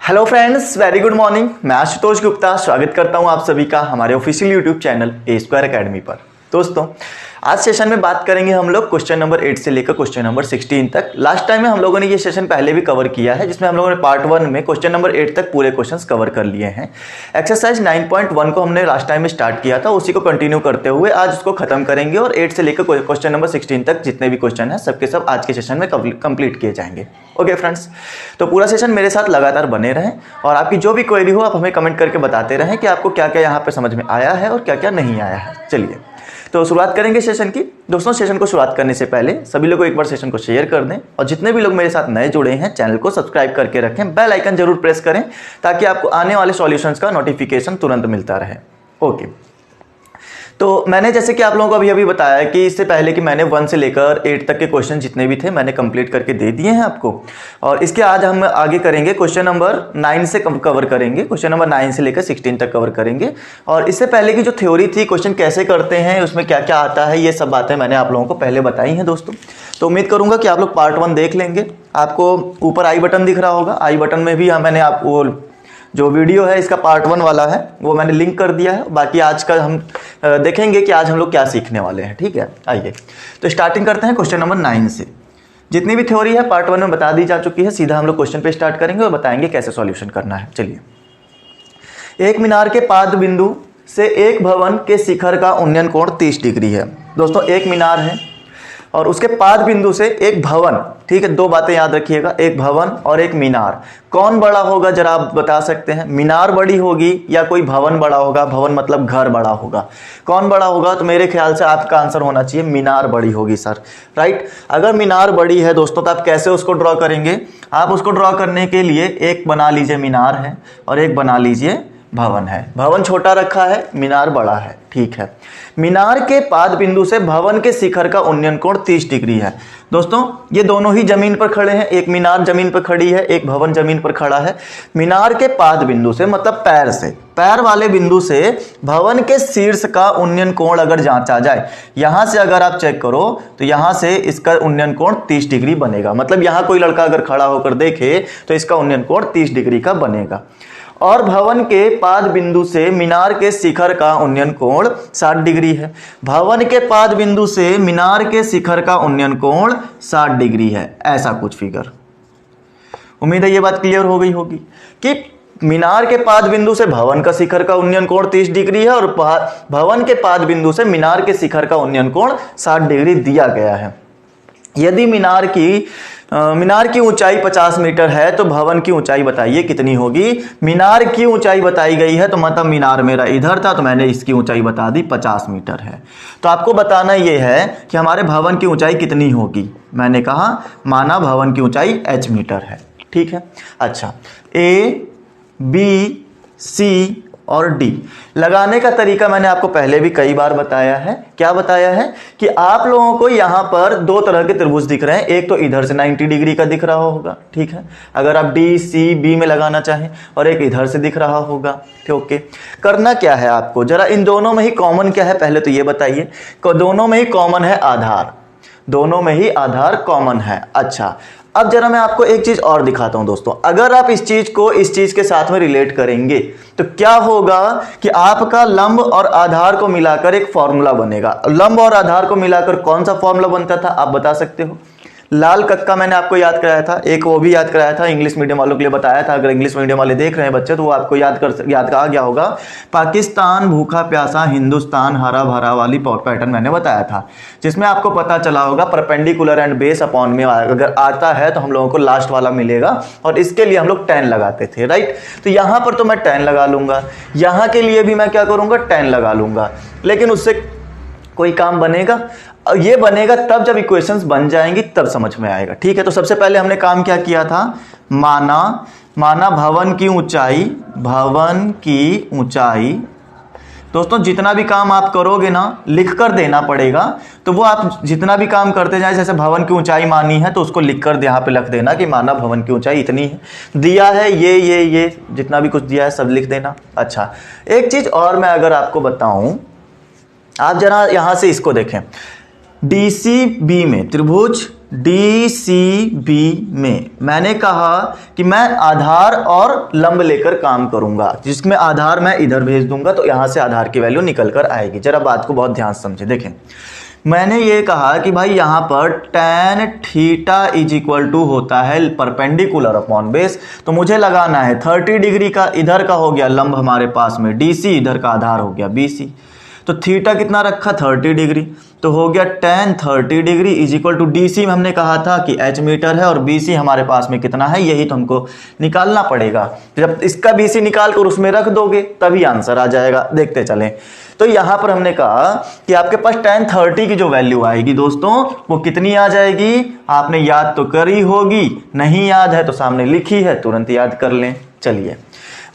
Hello friends, very good morning. मैं आशुतोष गुप्ता स्वागत करता हूं आप सभी का हमारे ऑफिशियल यूट्यूब चैनल ए स्क्वायर अकेडमी पर। दोस्तों, आज सेशन में बात करेंगे हम लोग क्वेश्चन नंबर 8 से लेकर क्वेश्चन नंबर 16 तक। लास्ट टाइम में हम लोगों ने ये सेशन पहले भी कवर किया है, जिसमें हम लोगों ने पार्ट 1 में क्वेश्चन नंबर 8 तक पूरे क्वेश्चंस कवर कर लिए हैं। एक्सरसाइज 9.1 को हमने लास्ट टाइम में स्टार्ट किया था, उसी को कंटिन्यू करते हुए आज उसको खत्म करेंगे और 8 से लेकर क्वेश्चन नंबर 16 तक जितने भी क्वेश्चन हैं सबके सब आज के सेशन में कंप्लीट किए जाएंगे। ओके फ्रेंड्स, तो पूरा सेशन मेरे साथ लगातार बने रहें और आपकी जो भी क्वेरी हो आप हमें कमेंट करके बताते रहें कि आपको क्या क्या यहाँ पे समझ में आया है और क्या क्या नहीं आया है। चलिए तो शुरुआत करेंगे सेशन की। दोस्तों, सेशन को शुरुआत करने से पहले सभी लोगों को एक बार सेशन को शेयर कर दें और जितने भी लोग मेरे साथ नए जुड़े हैं चैनल को सब्सक्राइब करके रखें, बेल आइकन जरूर प्रेस करें ताकि आपको आने वाले सॉल्यूशंस का नोटिफिकेशन तुरंत मिलता रहे। ओके, तो मैंने जैसे कि आप लोगों को अभी बताया कि इससे पहले कि मैंने 1 से लेकर 8 तक के क्वेश्चन जितने भी थे मैंने कंप्लीट करके दे दिए हैं आपको, और इसके आज हम आगे करेंगे क्वेश्चन नंबर 9 से कवर करेंगे, क्वेश्चन नंबर 9 से लेकर 16 तक कवर करेंगे। और इससे पहले की जो थ्योरी थी, क्वेश्चन कैसे करते हैं, उसमें क्या क्या आता है, ये सब बातें मैंने आप लोगों को पहले बताई हैं दोस्तों। तो उम्मीद करूंगा कि आप लोग पार्ट 1 देख लेंगे। आपको ऊपर आई बटन दिख रहा होगा, आई बटन में भी मैंने आपको जो वीडियो है इसका पार्ट 1 वाला है वो मैंने लिंक कर दिया है। बाकी आज का हम देखेंगे कि आज हम लोग क्या सीखने वाले हैं। ठीक है, आइए तो स्टार्टिंग करते हैं क्वेश्चन नंबर 9 से। जितनी भी थ्योरी है पार्ट 1 में बता दी जा चुकी है, सीधा हम लोग क्वेश्चन पे स्टार्ट करेंगे और बताएंगे कैसे सॉल्यूशन करना है। चलिए, एक मीनार के पाद बिंदु से एक भवन के शिखर का उन्नयन कोण 30 डिग्री है। दोस्तों, एक मीनार है और उसके पाद बिंदु से एक भवन, ठीक है, दो बातें याद रखिएगा, एक भवन और एक मीनार। कौन बड़ा होगा जरा आप बता सकते हैं? मीनार बड़ी होगी या कोई भवन बड़ा होगा? भवन मतलब घर बड़ा होगा। कौन बड़ा होगा? तो मेरे ख्याल से आपका आंसर होना चाहिए मीनार बड़ी होगी सर, राइट। अगर मीनार बड़ी है दोस्तों तो आप कैसे उसको ड्रॉ करेंगे? आप उसको ड्रॉ करने के लिए एक बना लीजिए मीनार है और एक बना लीजिए भवन है। भवन छोटा रखा है, मीनार बड़ा है, ठीक है। मीनार के पाद बिंदु से भवन के शिखर का उन्नयन कोण 30 डिग्री है। दोस्तों, ये दोनों ही जमीन पर खड़े हैं, एक मीनार जमीन पर खड़ी है, एक भवन जमीन पर खड़ा है। मीनार के पाद बिंदु से मतलब पैर से, पैर वाले बिंदु से भवन के शीर्ष का उन्नयन कोण अगर जांचा जाए, यहां से अगर आप चेक करो तो यहां से इसका उन्नयन कोण 30 डिग्री बनेगा। मतलब यहां कोई लड़का अगर खड़ा होकर देखे तो इसका उन्नयन कोण 30 डिग्री का बनेगा। और भवन के पाद बिंदु से मीनार के शिखर का उन्नयन कोण 60 डिग्री है। भवन के पाद बिंदु से मीनार के शिखर का उन्नयन कोण 60 डिग्री है, ऐसा कुछ फिगर। उम्मीद है ये बात क्लियर हो गई होगी कि मीनार के पाद बिंदु से भवन का शिखर का उन्नयन कोण 30 डिग्री है और भवन के पाद बिंदु से मीनार के शिखर का उन्नयन कोण 60 डिग्री दिया गया है। यदि मीनार की ऊंचाई 50 मीटर है तो भवन की ऊंचाई बताइए कितनी होगी? मीनार की ऊंचाई बताई गई है तो मतलब मीनार मेरा इधर था तो मैंने इसकी ऊंचाई बता दी 50 मीटर है। तो आपको बताना यह है कि हमारे भवन की ऊंचाई कितनी होगी। मैंने कहा माना भवन की ऊंचाई h मीटर है, ठीक है। अच्छा, A, B, C और डी लगाने का तरीका मैंने आपको पहले भी कई बार बताया है। क्या बताया है कि आप लोगों को यहां पर दो तरह के त्रिभुज दिख रहे हैं, एक तो इधर से 90 डिग्री का दिख रहा होगा, ठीक है, अगर आप डी सी बी में लगाना चाहें, और एक इधर से दिख रहा होगा। ओके, करना क्या है आपको, जरा इन दोनों में ही कॉमन क्या है पहले तो ये बताइए। दोनों में ही कॉमन है आधार, दोनों में ही आधार कॉमन है। अच्छा, अब जरा मैं आपको एक चीज और दिखाता हूं दोस्तों। अगर आप इस चीज को इस चीज के साथ में रिलेट करेंगे तो क्या होगा कि आपका लंब और आधार को मिलाकर एक फॉर्मूला बनेगा। लंब और आधार को मिलाकर कौन सा फॉर्मूला बनता था आप बता सकते हो? लाल कक्का मैंने आपको याद कराया था, एक वो भी याद कराया था, इंग्लिश मीडियम वालों के लिए बताया था। अगर इंग्लिश मीडियम वाले देख रहे हैं बच्चे तो वो आपको याद कहा गया होगा। पाकिस्तान भूखा प्यासा, हिंदुस्तान हरा भरा वाली पैटर्न मैंने बताया था, जिसमें आपको पता चला होगा परपेंडिकुलर एंड बेस अपॉन में अगर आता है तो हम लोगों को लास्ट वाला मिलेगा और इसके लिए हम लोग 10 लगाते थे, राइट। तो यहां पर तो मैं 10 लगा लूंगा, यहां के लिए भी मैं क्या करूंगा 10 लगा लूंगा, लेकिन उससे कोई काम बनेगा? ये बनेगा तब जब इक्वेशंस बन जाएंगी तब समझ में आएगा, ठीक है। तो सबसे पहले हमने काम क्या किया था, माना भवन की ऊंचाई। दोस्तों, जितना भी काम आप करोगे ना लिख कर देना पड़ेगा, तो वो आप जितना भी काम करते जाए, जैसे भवन की ऊंचाई मानी है तो उसको लिख कर यहाँ पे रख देना कि माना भवन की ऊंचाई इतनी है, दिया है ये जितना भी कुछ दिया है सब लिख देना। अच्छा, एक चीज और मैं अगर आपको बताऊं, आप जरा यहां से इसको देखें, DCB में त्रिभुज DCB में मैंने कहा कि मैं आधार और लंब लेकर काम करूंगा, जिसमें आधार मैं इधर भेज दूंगा तो यहां से आधार की वैल्यू निकल कर आएगी। जरा बात को बहुत ध्यान से समझे। देखें, मैंने ये कहा कि भाई यहां पर tan theta is equal to होता है परपेंडिकुलर अपॉन बेस, तो मुझे लगाना है 30 डिग्री का इधर का हो गया लंब हमारे पास में DC, इधर का आधार हो गया BC, तो थीटा कितना रखा 30 डिग्री, तो हो गया tan 30 degree is equal to DC में हमने कहा था कि h मीटर है और BC हमारे पास में कितना है, यही तो हमको निकालना पड़ेगा। जब इसका BC निकाल कर उसमें रख दोगे तभी आंसर आ जाएगा। देखते चलें, तो यहां पर हमने कहा कि आपके पास tan 30 की जो वैल्यू आएगी दोस्तों वो कितनी आ जाएगी, आपने याद तो करी होगी, नहीं याद है तो सामने लिखी है, तुरंत याद कर लें। चलिए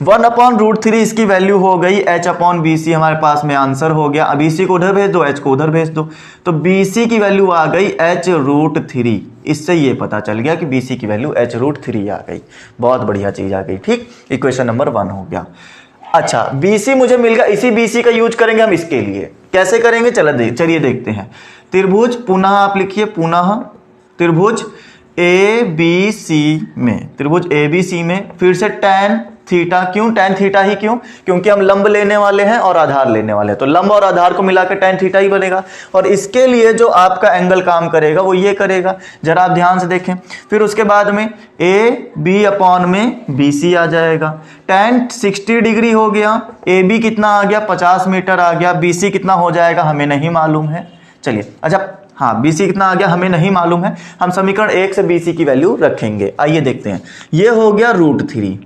1/√3 इसकी वैल्यू हो गई, h/BC हमारे पास में आंसर हो गया। अब BC को उधर भेज दो, h को उधर भेज दो, तो BC की वैल्यू आ गई h√3। इससे ये पता चल गया कि BC की वैल्यू h√3 आ गई। बहुत बढ़िया चीज आ गई। ठीक, इक्वेशन नंबर 1 हो गया। अच्छा, BC मुझे मिल गया, इसी BC का यूज करेंगे हम इसके लिए। कैसे करेंगे चलिए देखते हैं। त्रिभुज, पुनः आप लिखिए, पुनः त्रिभुज ABC में, त्रिभुज ABC में फिर से tan थीटा, क्यों tan थीटा ही क्यों, क्योंकि हम लंब लेने वाले हैं और आधार लेने वाले हैं, तो लंब और आधार को मिलाकर tan थीटा ही बनेगा। और इसके लिए जो आपका एंगल काम करेगा वो ये करेगा, जरा आप ध्यान से देखें। फिर उसके बाद में AB अपॉन में BC आ जाएगा। tan 60 डिग्री हो गया, AB कितना आ गया 50 मीटर आ गया, BC कितना हो जाएगा हमें नहीं मालूम है। चलिए, अच्छा हाँ, BC कितना आ गया हमें नहीं मालूम है, हम समीकरण 1 से BC की वैल्यू रखेंगे। आइए देखते हैं। ये हो गया √3,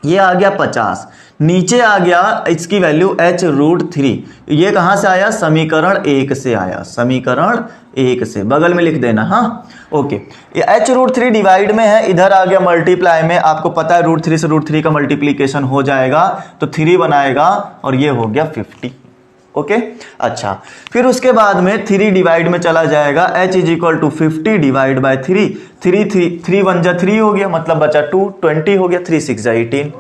ये आ गया 50, नीचे आ गया इसकी वैल्यू h√3। ये कहां से आया, समीकरण 1 से आया, समीकरण 1 से, बगल में लिख देना। हाँ ओके, ये h√3 डिवाइड में है, इधर आ गया मल्टीप्लाई में। आपको पता है √3 से √3 का मल्टीप्लीकेशन हो जाएगा तो 3 बनाएगा और ये हो गया 50। ओके अच्छा, फिर उसके बाद में 3 डिवाइड में चला जाएगा, h is equal to 50 divide by 3, 3 1 जा 3 हो गया, मतलब बचा 2, 20 हो गया, 3 6 जा 18,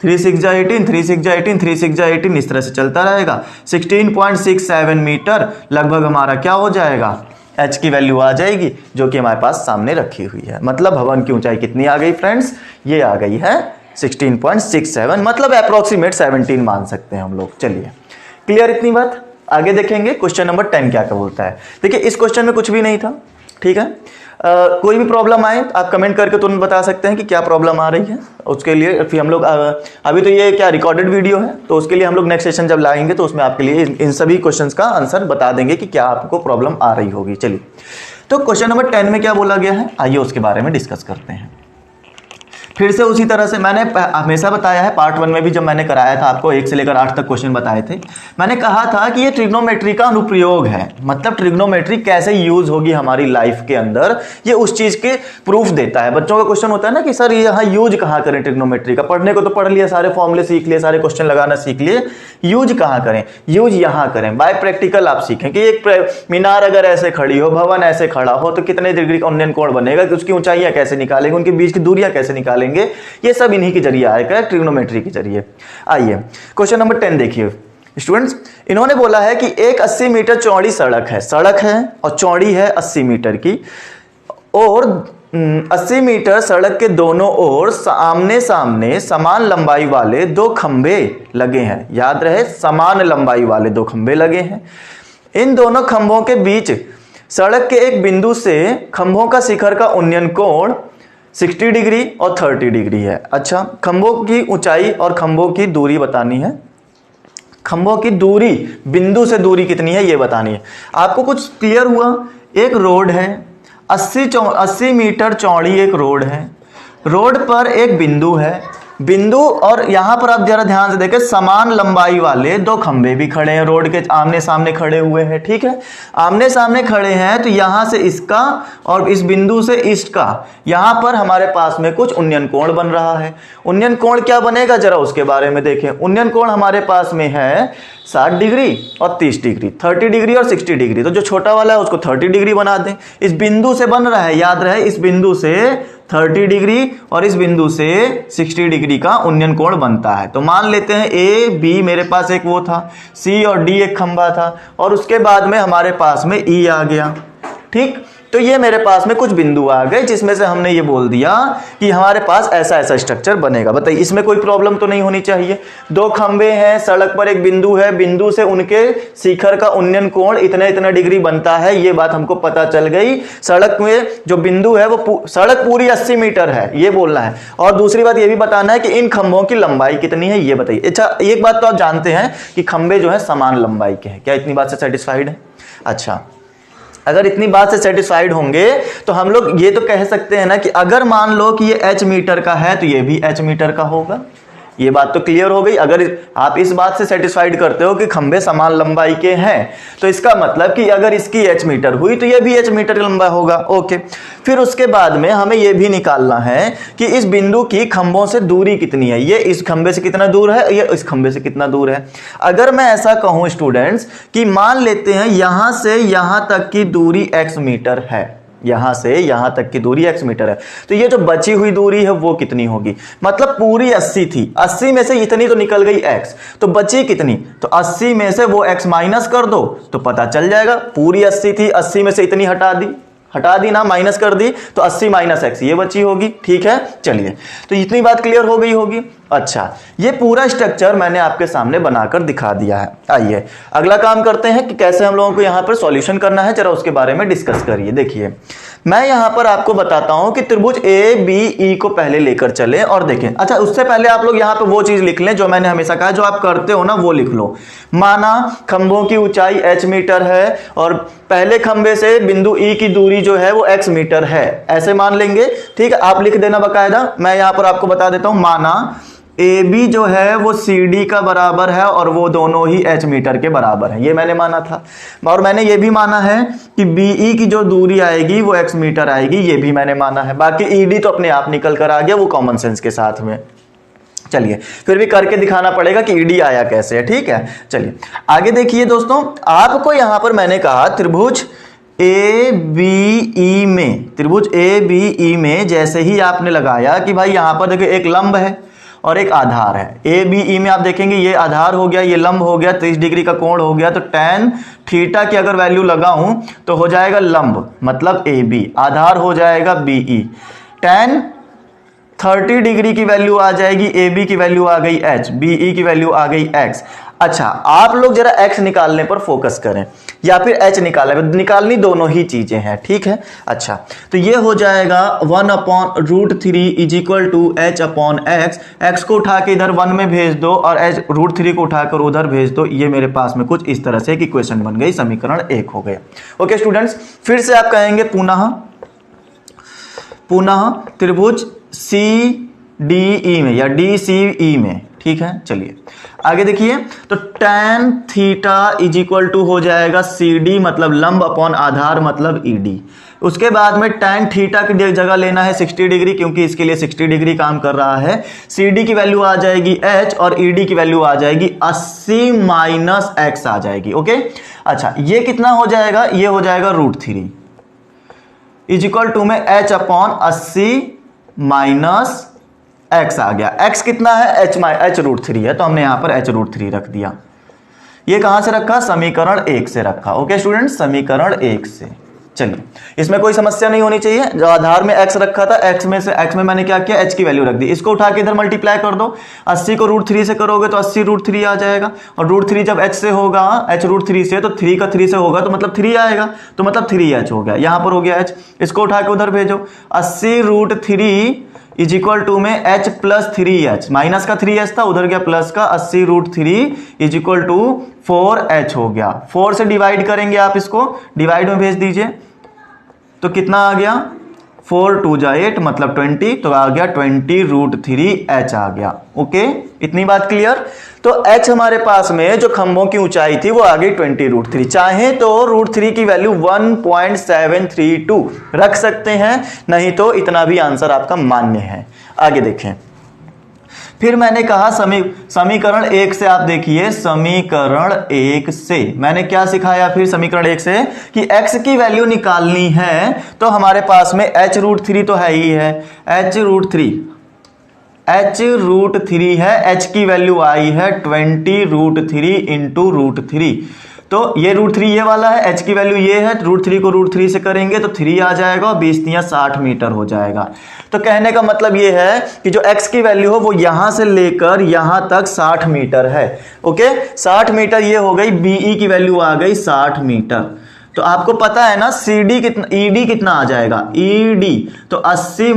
3 6 जा 18, 3 6 जा 18, 3 6 जा 18, इस तरह से चलता रहेगा। 16.67 मीटर लगभग हमारा क्या हो जाएगा, h की वैल्यू आ जाएगी, जो कि हमारे पास सामने रखी हुई है। मतलब भवन की ऊंचाई कितनी आ गई फ्रेंड्स, ये आ गई है 16.67, मतलब अप्रोक्सीमेट 17 मान सकते हैं हम लोग। चलिए क्लियर इतनी बात, आगे देखेंगे क्वेश्चन नंबर 10 क्या क्या बोलता है। देखिए इस क्वेश्चन में कुछ भी नहीं था, ठीक है। कोई भी प्रॉब्लम आए आप कमेंट करके तुरंत बता सकते हैं कि क्या प्रॉब्लम आ रही है। उसके लिए फिर हम लोग अभी तो ये क्या रिकॉर्डेड वीडियो है, तो उसके लिए हम लोग नेक्स्ट सेशन जब लाएंगे तो उसमें आपके लिए इन सभी क्वेश्चंस का आंसर बता देंगे कि क्या आपको प्रॉब्लम आ रही होगी। चलिए, तो क्वेश्चन नंबर 10 में क्या बोला गया है, आइए उसके बारे में डिस्कस करते हैं। फिर से उसी तरह से मैंने हमेशा बताया है, पार्ट 1 में भी जब मैंने कराया था आपको 1 से लेकर 8 तक क्वेश्चन बताए थे, मैंने कहा था कि ये ट्रिग्नोमेट्री का अनुप्रयोग है, मतलब ट्रिग्नोमेट्री कैसे यूज होगी हमारी लाइफ के अंदर, ये उस चीज के प्रूफ देता है। बच्चों का क्वेश्चन होता है ना कि सर यहाँ यूज कहाँ करें ट्रिग्नोमेट्री का, पढ़ने को तो पढ़ लिया, सारे फॉर्मूले सीख लिए, सारे क्वेश्चन लगाना सीख लिए, यूज कहाँ करें, यूज यहाँ करें। बाय प्रैक्टिकल आप सीखें कि एक मीनार अगर ऐसे खड़ी हो, भवन ऐसे खड़ा हो, तो कितने डिग्री का उन्नयन कोण बनेगा, उसकी ऊंचाइयां कैसे निकालेंगे, उनके बीच की दूरियां कैसे निकालेंगे, ये सब इन्हीं के जरिए आएगा, ट्रिग्नोमेट्री के जरिए। आइए क्वेश्चन नंबर 10 देखिए स्टूडेंट्स, इन्होंने बोला है कि एक 80 मीटर चौड़ी सड़क है और चौड़ी है 80 मीटर की, और 80 मीटर सड़क के दोनों ओर आमने सामने समान लंबाई वाले 2 खंभे लगे हैं। याद रहे, समान लंबाई वाले 2 खंभे लगे हैं। इन दोनों खंभों के बीच सड़क के एक बिंदु से खंभों का शिखर का उन्नयन कोण 60 डिग्री और 30 डिग्री है। अच्छा, खंभों की ऊंचाई और खंभों की दूरी बतानी है, खंभों की दूरी, बिंदु से दूरी कितनी है ये बतानी है। आपको कुछ क्लियर हुआ? एक रोड है, 80 मीटर चौड़ी एक रोड है, रोड पर एक बिंदु है, बिंदु और यहां पर आप जरा ध्यान से देखें, समान लंबाई वाले 2 खंभे भी खड़े हैं, रोड के आमने सामने खड़े हुए हैं। ठीक है, आमने सामने खड़े हैं, तो यहां से इसका और इस बिंदु से इसका, यहां पर हमारे पास में कुछ उन्नयन कोण बन रहा है। उन्नयन कोण क्या बनेगा जरा उसके बारे में देखें। उन्नयन कोण हमारे पास में है 60 डिग्री और 30 डिग्री, 30 डिग्री और 60 डिग्री, तो जो छोटा वाला है उसको 30 डिग्री बना दें। इस बिंदु से बन रहा है, याद रहे, इस बिंदु से 30 डिग्री और इस बिंदु से 60 डिग्री का उन्नयन कोण बनता है। तो मान लेते हैं ए बी, मेरे पास एक वो था, सी और डी एक खंभा था, और उसके बाद में हमारे पास में ई आ गया। ठीक, तो ये मेरे पास में कुछ बिंदु आ गए जिसमें से हमने ये बोल दिया कि हमारे पास ऐसा ऐसा स्ट्रक्चर बनेगा। बताइए इसमें कोई प्रॉब्लम तो नहीं होनी चाहिए। दो खंबे हैं, सड़क पर एक बिंदु है, बिंदु से उनके शिखर का उन्नयन कोण इतना इतना डिग्री बनता है, ये बात हमको पता चल गई। सड़क में जो बिंदु है वो सड़क पूरी 80 मीटर है, ये बोलना है। और दूसरी बात ये भी बताना है कि इन खंभों की लंबाई कितनी है, ये बताइए। अच्छा एक बात तो आप जानते हैं कि खंबे जो है समान लंबाई के हैं, क्या इतनी बात से सेटिस्फाइड है? अच्छा, अगर इतनी बात से सेटिस्फाइड होंगे तो हम लोग ये तो कह सकते हैं ना कि अगर मान लो कि ये h मीटर का है तो ये भी h मीटर का होगा। ये बात तो क्लियर हो गई। अगर आप इस बात से सेटिस्फाइड करते हो कि खंबे समान लंबाई के हैं तो इसका मतलब कि अगर इसकी h मीटर हुई तो ये भी h मीटर लंबा होगा। ओके, फिर उसके बाद में हमें ये भी निकालना है कि इस बिंदु की खंभों से दूरी कितनी है। ये इस खंबे से कितना दूर है, ये इस खंबे से कितना दूर है। अगर मैं ऐसा कहूं स्टूडेंट्स कि मान लेते हैं यहां से यहां तक की दूरी x मीटर है, यहां से यहां तक की दूरी x मीटर है, तो ये जो बची हुई दूरी है वो कितनी होगी? मतलब पूरी 80 थी, 80 में से इतनी तो निकल गई x, तो बची कितनी? तो 80 में से वो x माइनस कर दो तो पता चल जाएगा। पूरी 80 थी, 80 में से इतनी हटा दी ना, माइनस कर दी, तो 80 माइनस x ये बची होगी। ठीक है, चलिए तो इतनी बात क्लियर हो गई होगी। अच्छा, ये पूरा स्ट्रक्चर मैंने आपके सामने बनाकर दिखा दिया है। आइए अगला काम करते हैं कि कैसे हम लोगों को यहाँ पर सॉल्यूशन करना है, जरा उसके बारे में डिस्कस करिए। देखिए मैं यहाँ पर आपको बताता हूँ कि त्रिभुज ABE को पहले लेकर चले और देखें। अच्छा उससे पहले आप लोग यहाँ पे वो चीज लिख लें जो मैंने हमेशा कहा, जो आप करते हो ना वो लिख लो। माना खंभों की ऊंचाई h मीटर है और पहले खंबे से बिंदु E की दूरी जो है वो x मीटर है, ऐसे मान लेंगे। ठीक है, आप लिख देना बकायदा। मैं यहाँ पर आपको बता देता हूं, माना AB जो है वो CD का बराबर है और वो दोनों ही h मीटर के बराबर है, ये मैंने माना था। और मैंने ये भी माना है कि BE की जो दूरी आएगी वो x मीटर आएगी, ये भी मैंने माना है। बाकी ED तो अपने आप निकल कर आ गया, वो कॉमन सेंस के साथ में। चलिए फिर भी करके दिखाना पड़ेगा कि ED आया कैसे है। ठीक है, चलिए आगे देखिए दोस्तों, आपको यहां पर मैंने कहा त्रिभुज ABE में, त्रिभुज ABE में जैसे ही आपने लगाया कि भाई यहां पर देखिए एक लंब है और एक आधार है। ABE में आप देखेंगे ये आधार हो गया, ये लंब हो गया, 30 डिग्री का कोण हो गया, तो tan थीटा की अगर वैल्यू लगाऊं तो हो जाएगा लंब मतलब AB, आधार हो जाएगा BE। tan 30 डिग्री की वैल्यू आ जाएगी, AB की वैल्यू आ गई h, BE की वैल्यू आ गई x। अच्छा आप लोग जरा x निकालने पर फोकस करें या फिर h निकालनी दोनों ही चीजें हैं। ठीक है, अच्छा तो ये हो जाएगा 1/√3 is equal to h upon x। x को उठा के इधर 1 में भेज दो और √3 को उठाकर उधर भेज दो। ये मेरे पास में कुछ इस तरह से एक इक्वेशन बन गई, समीकरण 1 हो गया। ओके स्टूडेंट्स, फिर से आप कहेंगे पुनः त्रिभुज CDE में या DCE में। ठीक है, चलिए आगे देखिए, तो tan theta is equal to हो जाएगा CD मतलब लंब अपॉन आधार मतलब ED। उसके बाद में tan थीटा की जगह लेना है 60 डिग्री, क्योंकि इसके लिए 60 डिग्री काम कर रहा है। CD की वैल्यू आ जाएगी h और ED की वैल्यू आ जाएगी 80 माइनस x आ जाएगी। ओके, अच्छा ये कितना हो जाएगा? ये हो जाएगा √3 इज इक्वल टू में h अपॉन 80 माइनस x आ गया। x कितना है? h√3 है, तो हमने यहां पर h√3 रख दिया। ये कहां से रखा? समीकरण 1 से रखा। ओके स्टूडेंट, समीकरण 1 से। चलिए इसमें कोई समस्या नहीं होनी चाहिए। जो आधार में x रखा था, x में मैंने क्या किया? h की वैल्यू रख दी। इसको उठा के इधर मल्टीप्लाई कर दो, 80 को √3 से करोगे तो 80√3 आ जाएगा। और √3 जब h से होगा, h√3 से, तो 3 का 3 से होगा तो मतलब 3 आएगा, तो मतलब 3h हो गया। यहां पर हो गया h, इसको उठा के उधर भेजो। 80√3 इज इक्वल टू में h प्लस 3h, माइनस का 3h था उधर गया प्लस का, 80√3 इज इक्वल टू 4h हो गया। 4 से डिवाइड करेंगे आप, इसको डिवाइड में भेज दीजिए तो कितना आ गया? 4 2 जा 8 मतलब 20, तो आ गया 20√3h आ गया। ओके, इतनी बात क्लियर। तो h हमारे पास में जो खंभों की ऊंचाई थी वो आ गई 20√3। चाहे तो √3 की वैल्यू 1.732 रख सकते हैं, नहीं तो इतना भी आंसर आपका मान्य है। आगे देखें, फिर मैंने कहा समीकरण 1 से आप देखिए, समीकरण 1 से मैंने क्या सिखाया? फिर समीकरण 1 से कि x की वैल्यू निकालनी है तो हमारे पास में h√3 तो है ही है, h√3 है, h की वैल्यू आई है 20√3 इंटू √3। तो ये √3 ये वाला है, h की वैल्यू ये है, √3 को √3 से करेंगे तो 3 आ जाएगा और 20 × 60 मीटर हो जाएगा। तो कहने का मतलब ये है कि जो x की वैल्यू हो वो यहां से लेकर यहां तक 60 मीटर है। ओके, 60 मीटर ये हो गई, BE की वैल्यू आ गई 60 मीटर। तो आपको पता है ना CD कितना, ED कितना आ जाएगा, ED तो 80 -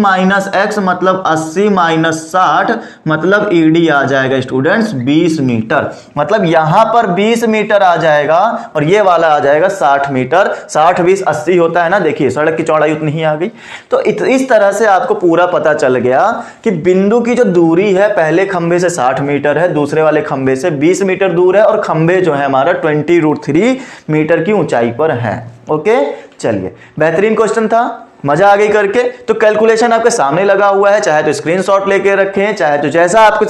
x मतलब 80 - 60 मतलब ED आ जाएगा स्टूडेंट्स 20 मीटर। मतलब यहां पर 20 मीटर आ जाएगा और ये वाला आ जाएगा 60 मीटर। 60 20 80 होता है ना, देखिए सड़क की चौड़ाई उतनी ही आ गई। तो इस तरह से आपको पूरा पता चल गया कि बिंदु की जो दूरी है पहले खंबे से 60 मीटर है, दूसरे वाले खंबे से 20 मीटर दूर है और खंबे जो है हमारा 20√3 मीटर की ऊंचाई पर है। ओके, चलिए बेहतरीन क्वेश्चन था, मजा आ गई करके। तो कैलकुलेशन आपके सामने लगा हुआ है, चाहे तो स्क्रीनशॉट लेके रखें, चाहे तो जैसा आपको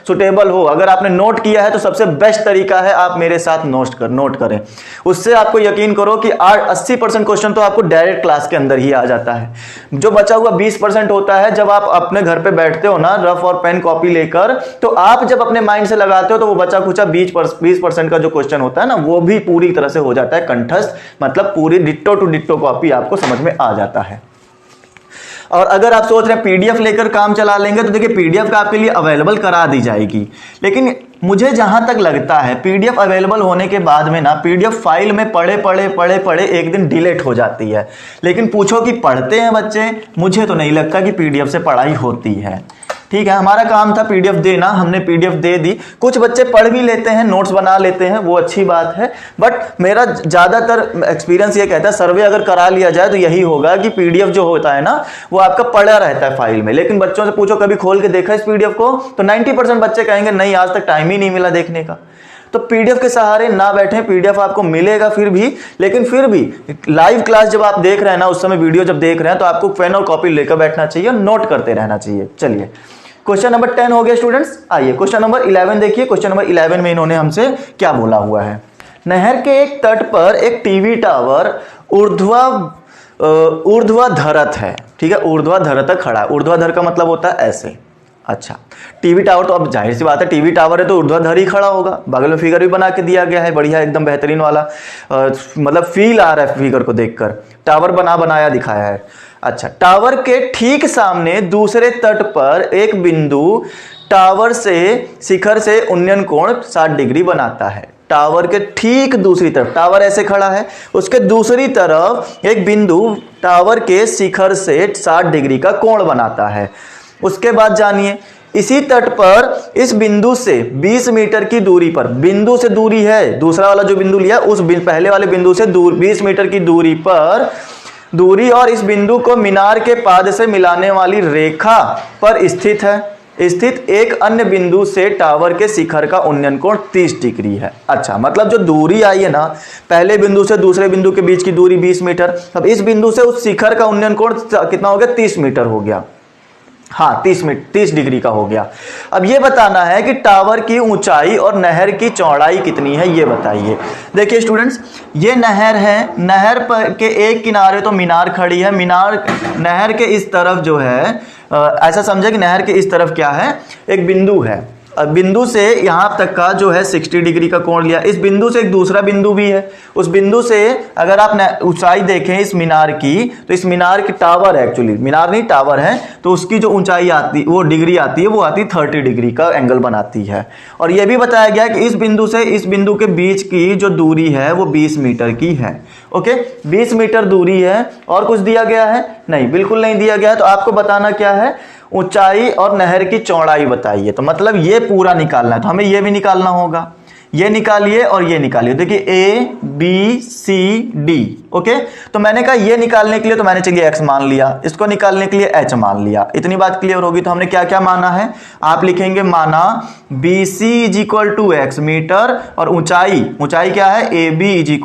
सुटेबल हो। अगर आपने नोट किया है तो सबसे बेस्ट तरीका है आप मेरे साथ नोट करें। उससे आपको यकीन करो कि 80% क्वेश्चन तो आपको डायरेक्ट क्लास के अंदर ही आ जाता है। जो बचा हुआ 20% होता है, जब आप अपने घर पे बैठते हो ना रफ और पेन कॉपी लेकर, तो आप जब अपने माइंड से लगाते हो तो वो बचा खुचा 20% का जो क्वेश्चन होता है ना, वो भी पूरी तरह से हो जाता है कंठस्थ, मतलब पूरी डिट्टो टू डिट्टो कॉपी आपको समझ में आ जाता है। और अगर आप सोच रहे हैं पीडीएफ लेकर काम चला लेंगे तो देखिए पीडीएफ का आपके लिए अवेलेबल करा दी जाएगी, लेकिन मुझे जहां तक लगता है पीडीएफ अवेलेबल होने के बाद में ना पीडीएफ फाइल में पढ़े एक दिन डिलीट हो जाती है। लेकिन पूछो कि पढ़ते हैं बच्चे, मुझे तो नहीं लगता कि पीडीएफ से पढ़ाई होती है। ठीक है, हमारा काम था पीडीएफ देना, हमने पीडीएफ दे दी। कुछ बच्चे पढ़ भी लेते हैं, नोट्स बना लेते हैं, वो अच्छी बात है, बट मेरा ज्यादातर एक्सपीरियंस ये कहता है सर्वे अगर करा लिया जाए तो यही होगा कि पीडीएफ जो होता है ना वो आपका पड़ा रहता है फाइल में। लेकिन बच्चों से पूछो कभी खोल के देखा इस पीडीएफ को, तो 90% बच्चे कहेंगे नहीं, आज तक टाइम ही नहीं मिला देखने का। तो पीडीएफ के सहारे ना बैठे, पीडीएफ आपको मिलेगा फिर भी, लेकिन फिर भी लाइव क्लास जब आप देख रहे हैं ना, उस समय वीडियो जब देख रहे हैं तो आपको पेन और कॉपी लेकर बैठना चाहिए, नोट करते रहना चाहिए। चलिए क्वेश्चन नंबर 10 हो गया स्टूडेंट्स। आइए क्वेश्चन नंबर 11 देखिए। क्वेश्चन नंबर 11 में इन्होंने हमसे क्या बोला हुआ है। नहर के एक तट पर एक टीवी टावर ऊर्ध्वाधरत है। ठीक है, ऊर्ध्वाधरत खड़ा है। ऊर्ध्वाधर का मतलब होता है ऐसे। अच्छा, टीवी टावर तो अब जाहिर सी बात है टीवी टावर है तो ऊर्ध्वाधर ही खड़ा होगा। बगल में फिगर भी बना के दिया गया है, बढ़िया एकदम बेहतरीन वाला, मतलब फील आ रहा है फिगर को देखकर। टावर बनाया दिखाया है। अच्छा, टावर के ठीक सामने दूसरे तट पर एक बिंदु टावर से शिखर से उन्नयन कोण 60 डिग्री बनाता है। टावर के ठीक दूसरी तरफ, टावर ऐसे खड़ा है, उसके दूसरी तरफ एक बिंदु टावर के शिखर से 60 डिग्री का कोण बनाता है। उसके बाद जानिए, इसी तट पर इस बिंदु से 20 मीटर की दूरी पर, बिंदु से दूरी है, दूसरा वाला जो बिंदु लिया उस पहले वाले बिंदु से दूर 20 मीटर की दूरी पर दूरी और इस बिंदु को मीनार के पाद से मिलाने वाली रेखा पर स्थित एक अन्य बिंदु से टावर के शिखर का उन्नयन कोण 30 डिग्री है। अच्छा, मतलब जो दूरी आई है ना, पहले बिंदु से दूसरे बिंदु के बीच की दूरी 20 मीटर, अब इस बिंदु से उस शिखर का उन्नयन कोण कितना हो गया, 30 मीटर हो गया। हाँ, 30 डिग्री का हो गया। अब ये बताना है कि टावर की ऊंचाई और नहर की चौड़ाई कितनी है, ये बताइए। देखिए स्टूडेंट्स, ये नहर है, नहर पर के एक किनारे तो मीनार खड़ी है, मीनार नहर के इस तरफ जो है ऐसा समझे कि नहर के इस तरफ क्या है, एक बिंदु है। बिंदु से यहां तक का जो है 60 डिग्री का कोण लिया। इस बिंदु से एक दूसरा बिंदु भी है, उस बिंदु से अगर आप ऊंचाई देखें इस मीनार की, तो इस मीनार की टावर है, एक्चुअली मीनार नहीं टावर है, तो उसकी जो ऊंचाई आती वो डिग्री आती है, वो आती 30 डिग्री का एंगल बनाती है। और यह भी बताया गया कि इस बिंदु से इस बिंदु के बीच की जो दूरी है वो 20 मीटर की है। ओके, 20 मीटर दूरी है। और कुछ दिया गया है? नहीं, बिल्कुल नहीं दिया गया है। तो आपको बताना क्या है, ऊंचाई और नहर की चौड़ाई बताइए। तो मतलब ये पूरा निकालना है, तो हमें ये भी निकालना होगा। ये निकालिए और ये निकालिए। देखिए ABCD। ओके, तो मैंने कहा ये निकालने के लिए तो मैंने चलिए x मान लिया, इसको निकालने के लिए h मान लिया। इतनी बात क्लियर होगी। तो हमने क्या क्या माना है, आप लिखेंगे माना BC = x मीटर और ऊंचाई क्या है, AB =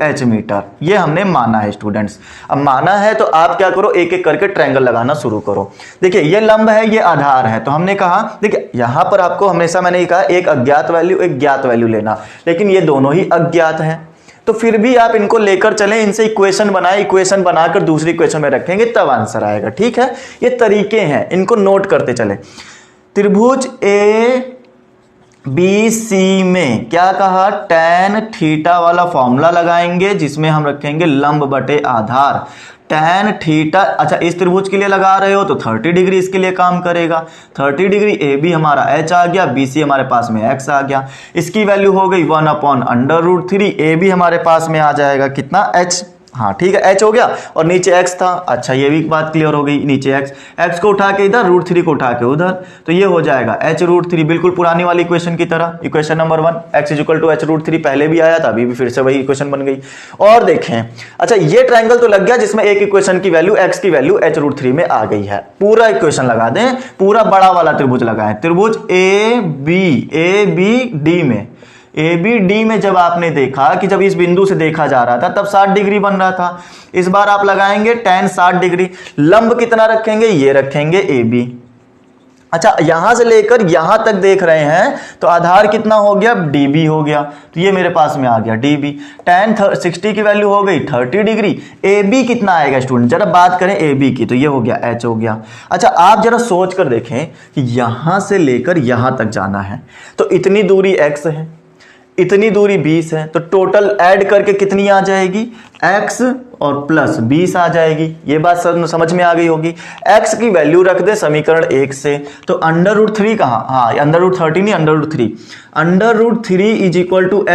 h मीटर। ये हमने माना है स्टूडेंट्स। अब माना है तो आप क्या करो, एक एक करके ट्रायंगल लगाना शुरू करो। देखिए ये लंब है, ये आधार है। तो हमने कहा देखिए यहां पर आपको हमेशा मैंने कहा एक अज्ञात वैल्यू एक ज्ञात वैल्यू लेना, लेकिन ये दोनों ही अज्ञात हैं। तो फिर भी आप इनको लेकर चलें, इनसे इक्वेशन बनाए, इक्वेशन बनाकर दूसरी इक्वेशन में रखेंगे तब आंसर आएगा। ठीक है, ये तरीके हैं, इनको नोट करते चले। त्रिभुज बी सी में क्या कहा, tan थीटा वाला फॉर्मूला लगाएंगे जिसमें हम रखेंगे लंब बटे आधार। tan थीटा, अच्छा इस त्रिभुज के लिए लगा रहे हो तो 30 डिग्री इसके लिए काम करेगा। 30 डिग्री ए बी हमारा h आ गया, बी सी हमारे पास में x आ गया। इसकी वैल्यू हो गई 1/√3। ए बी हमारे पास में आ जाएगा कितना, h। हाँ ठीक है, h हो गया और नीचे x था। अच्छा ये भी बात क्लियर हो गई, नीचे x को उठा के इधर, √3 को उठा के उधर, तो ये हो जाएगा h√3, बिल्कुल पुरानी वाली इक्वेशन की तरह। इक्वेशन नंबर 1 x = h√3 पहले भी आया था, अभी भी फिर से वही इक्वेशन बन गई। और देखें, अच्छा ये ट्रायंगल तो लग गया जिसमें एक इक्वेशन की वैल्यू x की वैल्यू h√3 में आ गई है। पूरा इक्वेशन लगा दें, पूरा बड़ा वाला त्रिभुज लगाएं, त्रिभुज ए बी डी में, ए बी डी में जब आपने देखा कि जब इस बिंदु से देखा जा रहा था तब 60 डिग्री बन रहा था। इस बार आप लगाएंगे tan 60 डिग्री। लंब कितना रखेंगे, ये रखेंगे ए बी। अच्छा यहां से लेकर यहां तक देख रहे हैं तो आधार कितना हो गया, db हो गया, तो ये मेरे पास में आ गया db। tan 60 की वैल्यू हो गई 30 डिग्री। ab कितना आएगा स्टूडेंट, जरा बात करें ab की, तो ये हो गया h हो गया। अच्छा आप जरा सोच कर देखें कि यहां से लेकर यहां तक जाना है तो इतनी दूरी x है, इतनी दूरी 20 है, तो टोटल ऐड करके कितनी आ जाएगी, x और प्लस 20 आ जाएगी। ये बात समझ में आ गई होगी। x की वैल्यू रख दे समीकरण 1 से, तो √3 कहाँ, हाँ √30 नहीं, √3, √3 =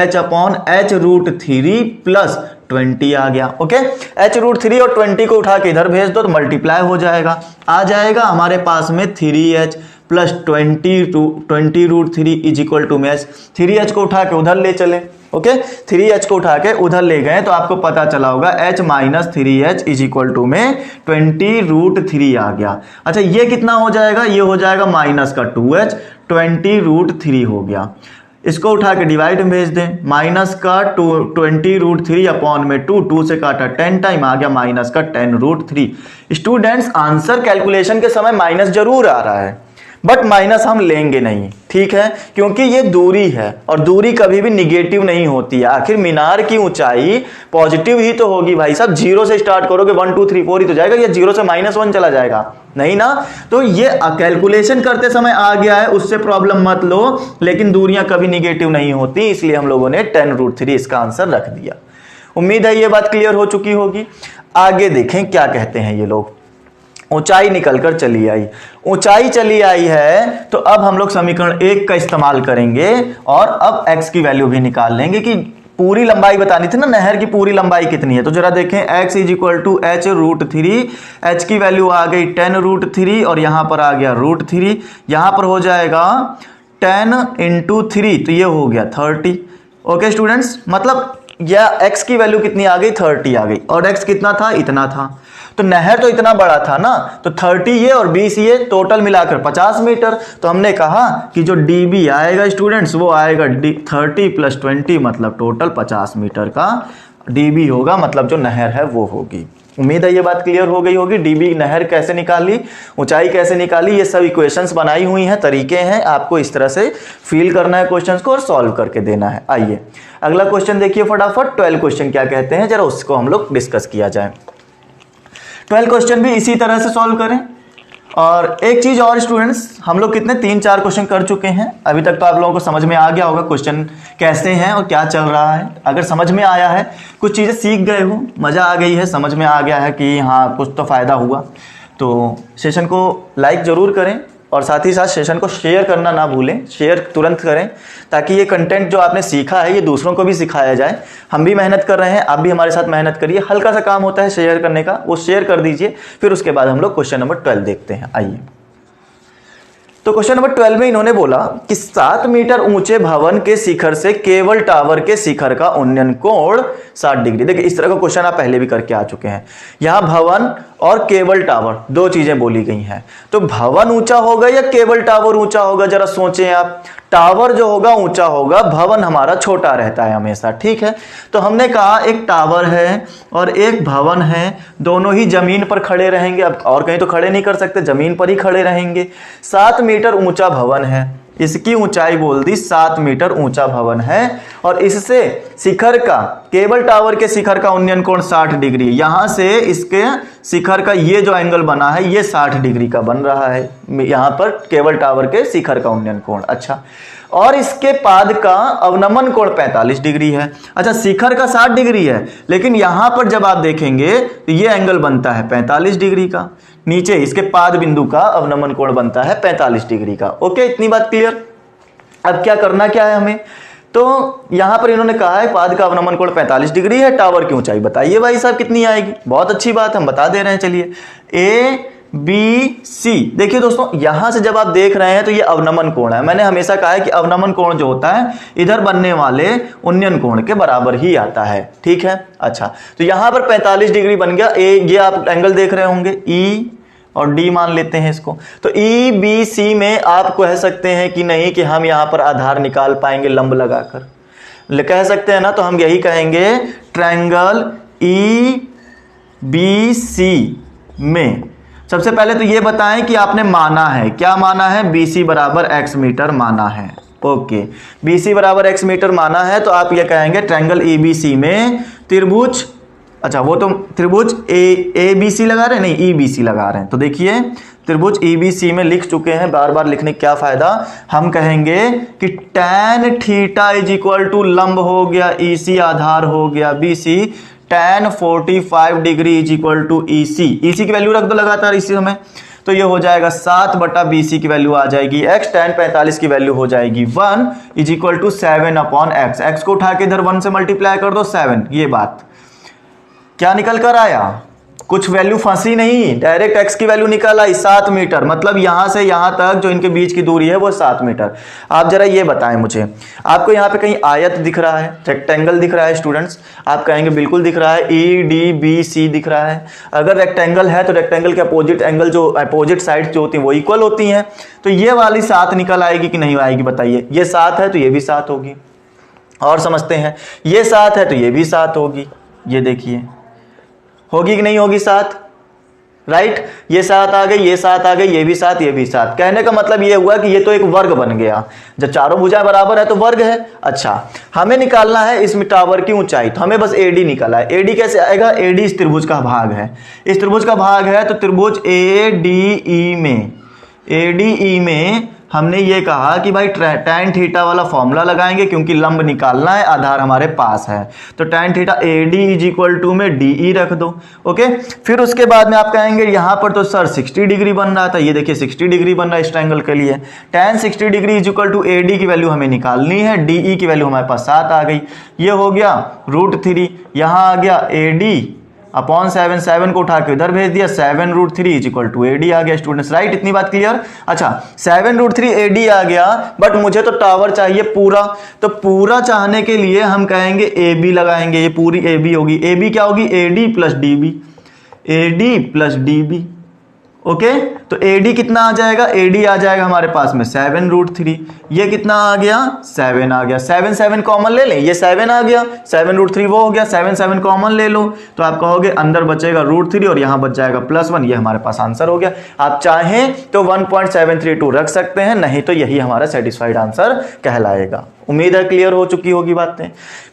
h/h√3 प्लस 20 आ गया। ओके, h√3 और 20 को उठा के इधर भेज दो तो मल्टीप्लाई हो जाएगा, आ जाएगा हमारे पास में 3h प्लस 20 √3 में h। 3h को उठा के उधर ले चले, ओके 3h को उठा के उधर ले गए तो आपको पता चला होगा h - 3h में 20√3 आ गया। अच्छा ये कितना हो जाएगा, ये हो जाएगा माइनस का 2h, 20√3 हो गया। इसको उठा के डिवाइड में भेज दें, माइनस का 20√3/2, 2 से काटा 10 टाइम आ गया माइनस का 10√3। स्टूडेंट्स आंसर कैलकुलेशन के समय माइनस जरूर आ रहा है बट माइनस हम लेंगे नहीं, ठीक है, क्योंकि ये दूरी है और दूरी कभी भी निगेटिव नहीं होती है। आखिर मीनार की ऊंचाई पॉजिटिव ही तो होगी भाई साहब। 0 से स्टार्ट करोगे 1 2 3 4 ही तो जाएगा, ये 0 से -1 चला जाएगा नहीं ना। तो ये कैलकुलेशन करते समय आ गया है, उससे प्रॉब्लम मत लो, लेकिन दूरियां कभी निगेटिव नहीं होती, इसलिए हम लोगों ने 10√3 इसका आंसर रख दिया। उम्मीद है ये बात क्लियर हो चुकी होगी। आगे देखें क्या कहते हैं ये लोग। ऊंचाई निकलकर चली आई, ऊंचाई चली आई है तो अब हम लोग समीकरण 1 का इस्तेमाल करेंगे और अब x की वैल्यू भी निकाल लेंगे कि पूरी लंबाई बतानी थी ना, नहर की पूरी लंबाई कितनी है। तो जरा देखें x = h√3, h की वैल्यू आ गई 10√3 और यहां पर आ गया √3, यहां पर हो जाएगा 10 × 3 तो ये हो गया 30। ओके स्टूडेंट्स, मतलब यह x की वैल्यू कितनी आ गई, 30 आ गई, और x कितना था, इतना था। तो नहर तो इतना बड़ा था ना, तो 30 ये और 20 ये टोटल मिलाकर 50 मीटर। तो हमने कहा कि जो db आएगा स्टूडेंट्स वो आएगा 30 + 20 मतलब टोटल 50 मीटर का db होगा, मतलब जो नहर है वो होगी। उम्मीद है ये बात क्लियर हो गई होगी। db नहर कैसे निकाली, ऊंचाई कैसे निकाली, ये सब इक्वेशंस बनाई हुई हैं, तरीके हैं, आपको इस तरह से फील करना है क्वेश्चंस को और सॉल्व करके देना है। आइए अगला क्वेश्चन देखिए फटाफट। 12 क्वेश्चन क्या कहते हैं जरा उसको हम लोग डिस्कस किया जाए। 12 क्वेश्चन भी इसी तरह से सॉल्व करें। और एक चीज और स्टूडेंट्स, हम लोग कितने 3-4 क्वेश्चन कर चुके हैं अभी तक, तो आप लोगों को समझ में आ गया होगा क्वेश्चन कैसे हैं और क्या चल रहा है। अगर समझ में आया है, कुछ चीज़ें सीख गए हो, मज़ा आ गई है, समझ में आ गया है कि हाँ कुछ तो फ़ायदा हुआ, तो सेशन को लाइक ज़रूर करें और साथ ही साथ सेशन को शेयर करना ना भूलें। शेयर तुरंत करें ताकि ये कंटेंट जो आपने सीखा है ये दूसरों को भी सिखाया जाए। हम भी मेहनत कर रहे हैं, आप भी हमारे साथ मेहनत करिए। हल्का सा काम होता है शेयर करने का, वो शेयर कर दीजिए। फिर उसके बाद हम लोग क्वेश्चन नंबर 12 देखते हैं। आइए, तो क्वेश्चन नंबर 12 में इन्होंने बोला कि 7 मीटर ऊंचे भवन के शिखर से केबल टावर के शिखर का उन्नयन कोण 60 डिग्री। देखिए इस तरह का क्वेश्चन आप पहले भी करके आ चुके हैं। यहां भवन और केबल टावर दो चीजें बोली गई हैं, तो भवन ऊंचा होगा या केबल टावर ऊंचा होगा, जरा सोचें आप। टावर जो होगा ऊंचा होगा, भवन हमारा छोटा रहता है हमेशा, ठीक है। तो हमने कहा एक टावर है और एक भवन है, दोनों ही जमीन पर खड़े रहेंगे, अब और कहीं तो खड़े नहीं कर सकते, जमीन पर ही खड़े रहेंगे। 7 मीटर ऊंचा भवन है, इसकी ऊंचाई बोल दी 7 मीटर ऊंचा भवन है और इससे शिखर का, केबल टावर के शिखर का उन्नयन कोण 60 डिग्री, यहां से इसके शिखर का ये जो एंगल बना है ये 60 डिग्री का बन रहा है, यहां पर केबल टावर के शिखर का उन्नयन कोण। अच्छा, और इसके पाद का अवनमन कोण 45 डिग्री है। अच्छा, शिखर का 60 डिग्री है, लेकिन यहां पर जब आप देखेंगे तो ये एंगल बनता है 45 डिग्री का, नीचे इसके पाद बिंदु का अवनमन कोण बनता है 45 डिग्री का। ओके, इतनी बात क्लियर। अब क्या करना क्या है हमें, तो यहां पर इन्होंने कहा है पाद का अवनमन कोण 45 डिग्री है, टावर की ऊंचाई बताइए भाई साहब कितनी आएगी। बहुत अच्छी बात, हम बता दे रहे हैं। चलिए, ए बी सी, देखिए दोस्तों यहां से जब आप देख रहे हैं तो ये अवनमन कोण है। मैंने हमेशा कहा है कि अवनमन कोण जो होता है इधर बनने वाले उन्नयन कोण के बराबर ही आता है, ठीक है। अच्छा, तो यहां पर 45 डिग्री बन गया। ये आप एंगल देख रहे होंगे, ई और डी मान लेते हैं इसको। तो ई बी सी में आप कह सकते हैं कि नहीं कि हम यहां पर आधार निकाल पाएंगे लंब लगाकर, कह सकते हैं ना। तो हम यही कहेंगे ट्रायंगल ई बी सी में सबसे पहले तो ये बताएं कि आपने माना है, क्या माना है, BC बराबर x मीटर माना है। ओके, BC बराबर x मीटर माना है, तो आप ये कहेंगे ट्रायंगल EBC में त्रिभुज, अच्छा वो तो त्रिभुज ABC लगा रहे हैं, नहीं EBC लगा रहे हैं। तो देखिए त्रिभुज EBC में लिख चुके हैं, बार बार लिखने क्या फायदा। हम कहेंगे कि tan theta is equal to लंब हो गया EC, आधार हो गया BC, tan 45 degree is equal to EC की वैल्यू रख दो लगातार इसी समय, तो ये हो जाएगा 7/BC की वैल्यू आ जाएगी x, tan 45 की वैल्यू हो जाएगी 1 is equal to 7/x, x को उठा के इधर 1 से मल्टीप्लाई कर दो 7। ये बात क्या निकल कर आया, कुछ वैल्यू फंसी नहीं, डायरेक्ट x की वैल्यू निकल आई 7 मीटर, मतलब यहां से यहां तक जो इनके बीच की दूरी है वो 7 मीटर। आप जरा ये बताएं मुझे, आपको यहाँ पे कहीं आयत दिख रहा है, रेक्टेंगल दिख रहा है स्टूडेंट्स? आप कहेंगे बिल्कुल दिख रहा है, EDBC दिख रहा है। अगर रेक्टेंगल है तो रेक्टेंगल के अपोजिट एंगल जो अपोजिट साइड जो होती है वो इक्वल होती हैं, तो ये वाली 7 निकल आएगी कि नहीं आएगी बताइए। ये 7 है तो ये भी 7 होगी, और समझते हैं ये 7 है तो ये भी 7 होगी। ये देखिए होगी कि नहीं होगी 7, राइट। ये 7 आ गई, ये 7 आ गई, ये भी 7, ये भी 7। कहने का मतलब ये हुआ कि ये तो एक वर्ग बन गया, जब चारों भुजाएं बराबर है तो वर्ग है। अच्छा, हमें निकालना है इस टावर की ऊंचाई, तो हमें बस AD निकाला है। AD कैसे आएगा, AD इस त्रिभुज का भाग है, इस त्रिभुज का भाग है, तो त्रिभुज ADE में हमने ये कहा कि भाई tan थीटा वाला फॉर्मूला लगाएंगे, क्योंकि लंब निकालना है, आधार हमारे पास है, तो tan theta AD is equal to में DE रख दो। ओके, फिर उसके बाद में आप कहेंगे यहां पर तो सर 60 डिग्री बन रहा था, ये देखिए 60 डिग्री बन रहा है इस ट्रायंगल के लिए। tan 60 degree is equal to AD की वैल्यू हमें निकालनी है, DE की वैल्यू हमारे पास 7 आ गई, ये हो गया √3, यहां आ गया AD अपॉन 7 को उठा के इधर भेज दिया, 7√3 इज इक्वल टू AD आ गया स्टूडेंट्स, राइट। इतनी बात क्लियर। अच्छा, 7√3 AD आ गया, बट मुझे तो टावर चाहिए पूरा, तो पूरा चाहने के लिए हम कहेंगे AB लगाएंगे, ये पूरी AB होगी। AB क्या होगी, AD plus DB, AD plus DB। Okay, तो AD कितना आ जाएगा, AD आ जाएगा हमारे पास में 7√3, ये कितना आ गया 7 आ गया, 7 कॉमन ले लें, ये 7 आ गया, 7√3 वो हो गया, 7 कॉमन ले लो, तो आप कहोगे अंदर बचेगा √3 और यहां बच जाएगा +1, ये हमारे पास आंसर हो गया। आप चाहें तो 1.732 रख सकते हैं, नहीं तो यही हमारा सेटिस्फाइड आंसर कहलाएगा। उम्मीद है क्लियर हो चुकी होगी बातें।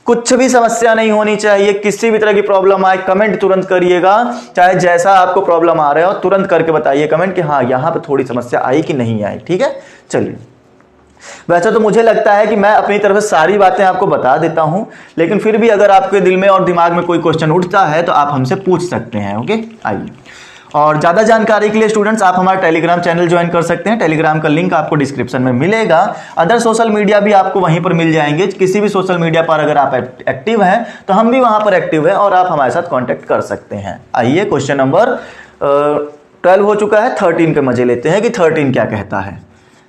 कुछ भी समस्या नहीं होनी चाहिए, किसी भी तरह की प्रॉब्लम आए कमेंट तुरंत करिएगा, चाहे जैसा आपको प्रॉब्लम आ रहा हो तुरंत करके बताइए कमेंट कि हाँ यहां पे थोड़ी समस्या आई कि नहीं आई, ठीक है। चलिए, वैसे तो मुझे लगता है कि मैं अपनी तरफ से सारी बातें आपको बता देता हूं, लेकिन फिर भी अगर आपके दिल में और दिमाग में कोई क्वेश्चन उठता है तो आप हमसे पूछ सकते हैं। ओके, आइए। और ज़्यादा जानकारी के लिए स्टूडेंट्स आप हमारा टेलीग्राम चैनल ज्वाइन कर सकते हैं, टेलीग्राम का लिंक आपको डिस्क्रिप्शन में मिलेगा। अदर सोशल मीडिया भी आपको वहीं पर मिल जाएंगे, किसी भी सोशल मीडिया पर अगर आप एक्टिव हैं तो हम भी वहां पर एक्टिव हैं और आप हमारे साथ कांटेक्ट कर सकते हैं। आइए, क्वेश्चन नंबर 12 हो चुका है, 13 के मजे लेते हैं कि 13 क्या कहता है।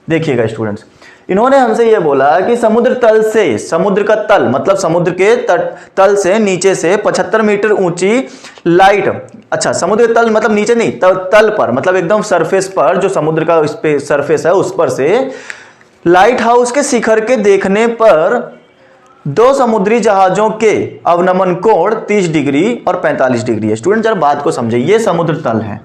देखिएगा स्टूडेंट्स, इन्होंने हमसे यह बोला कि समुद्र तल से, समुद्र का तल मतलब समुद्र के तल से नीचे से 75 मीटर ऊंची लाइट, अच्छा समुद्र तल मतलब नीचे नहीं, तल पर मतलब एकदम सरफेस पर, जो समुद्र का इस पे सरफेस है उस पर से लाइट हाउस के शिखर के देखने पर 2 समुद्री जहाजों के अवनमन कोण 30 डिग्री और 45 डिग्री है। स्टूडेंट जरा बात को समझे, ये समुद्र तल है,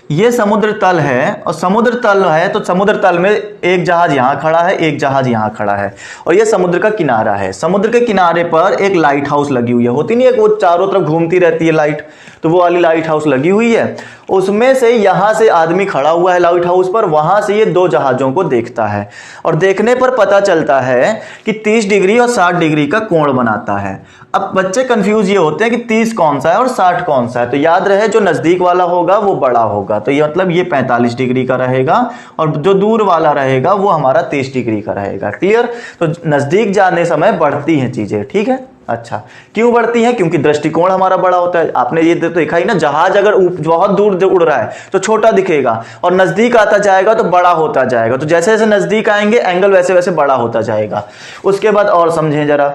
ये समुद्र तल है और समुद्र तल है, तो समुद्र तल में एक जहाज यहाँ खड़ा है, एक जहाज यहाँ खड़ा है और ये समुद्र का किनारा है। समुद्र के किनारे पर एक लाइट हाउस लगी हुई है, होती नहीं है वो चारों तरफ घूमती रहती है लाइट, तो वो वाली लाइट हाउस लगी हुई है। उसमें से यहाँ से आदमी खड़ा हुआ है लाइट हाउस पर, वहां से ये दो जहाजों को देखता है और देखने पर पता चलता है कि 30 डिग्री और 60 डिग्री का कोण बनाता है। अब बच्चे कंफ्यूज ये होते हैं कि 30 कौन सा है और 60 कौन सा है, तो याद रहे जो नजदीक वाला होगा वो बड़ा होगा, तो ये मतलब ये 45 डिग्री का रहेगा और जो दूर वाला रहेगा वो हमारा 30 डिग्री का रहेगा। क्लियर? तो नजदीक जाने समय बढ़ती हैं चीजें, ठीक है। अच्छा, क्यों बढ़ती हैं? क्योंकि दृष्टिकोण हमारा बड़ा होता है। आपने ये तो देखा ही ना, जहाज अगर बहुत दूर उड़ रहा है तो छोटा दिखेगा और नजदीक आता जाएगा तो बड़ा होता जाएगा, तो जैसे जैसे नजदीक आएंगे एंगल वैसे वैसे बड़ा होता जाएगा। उसके बाद और समझें जरा,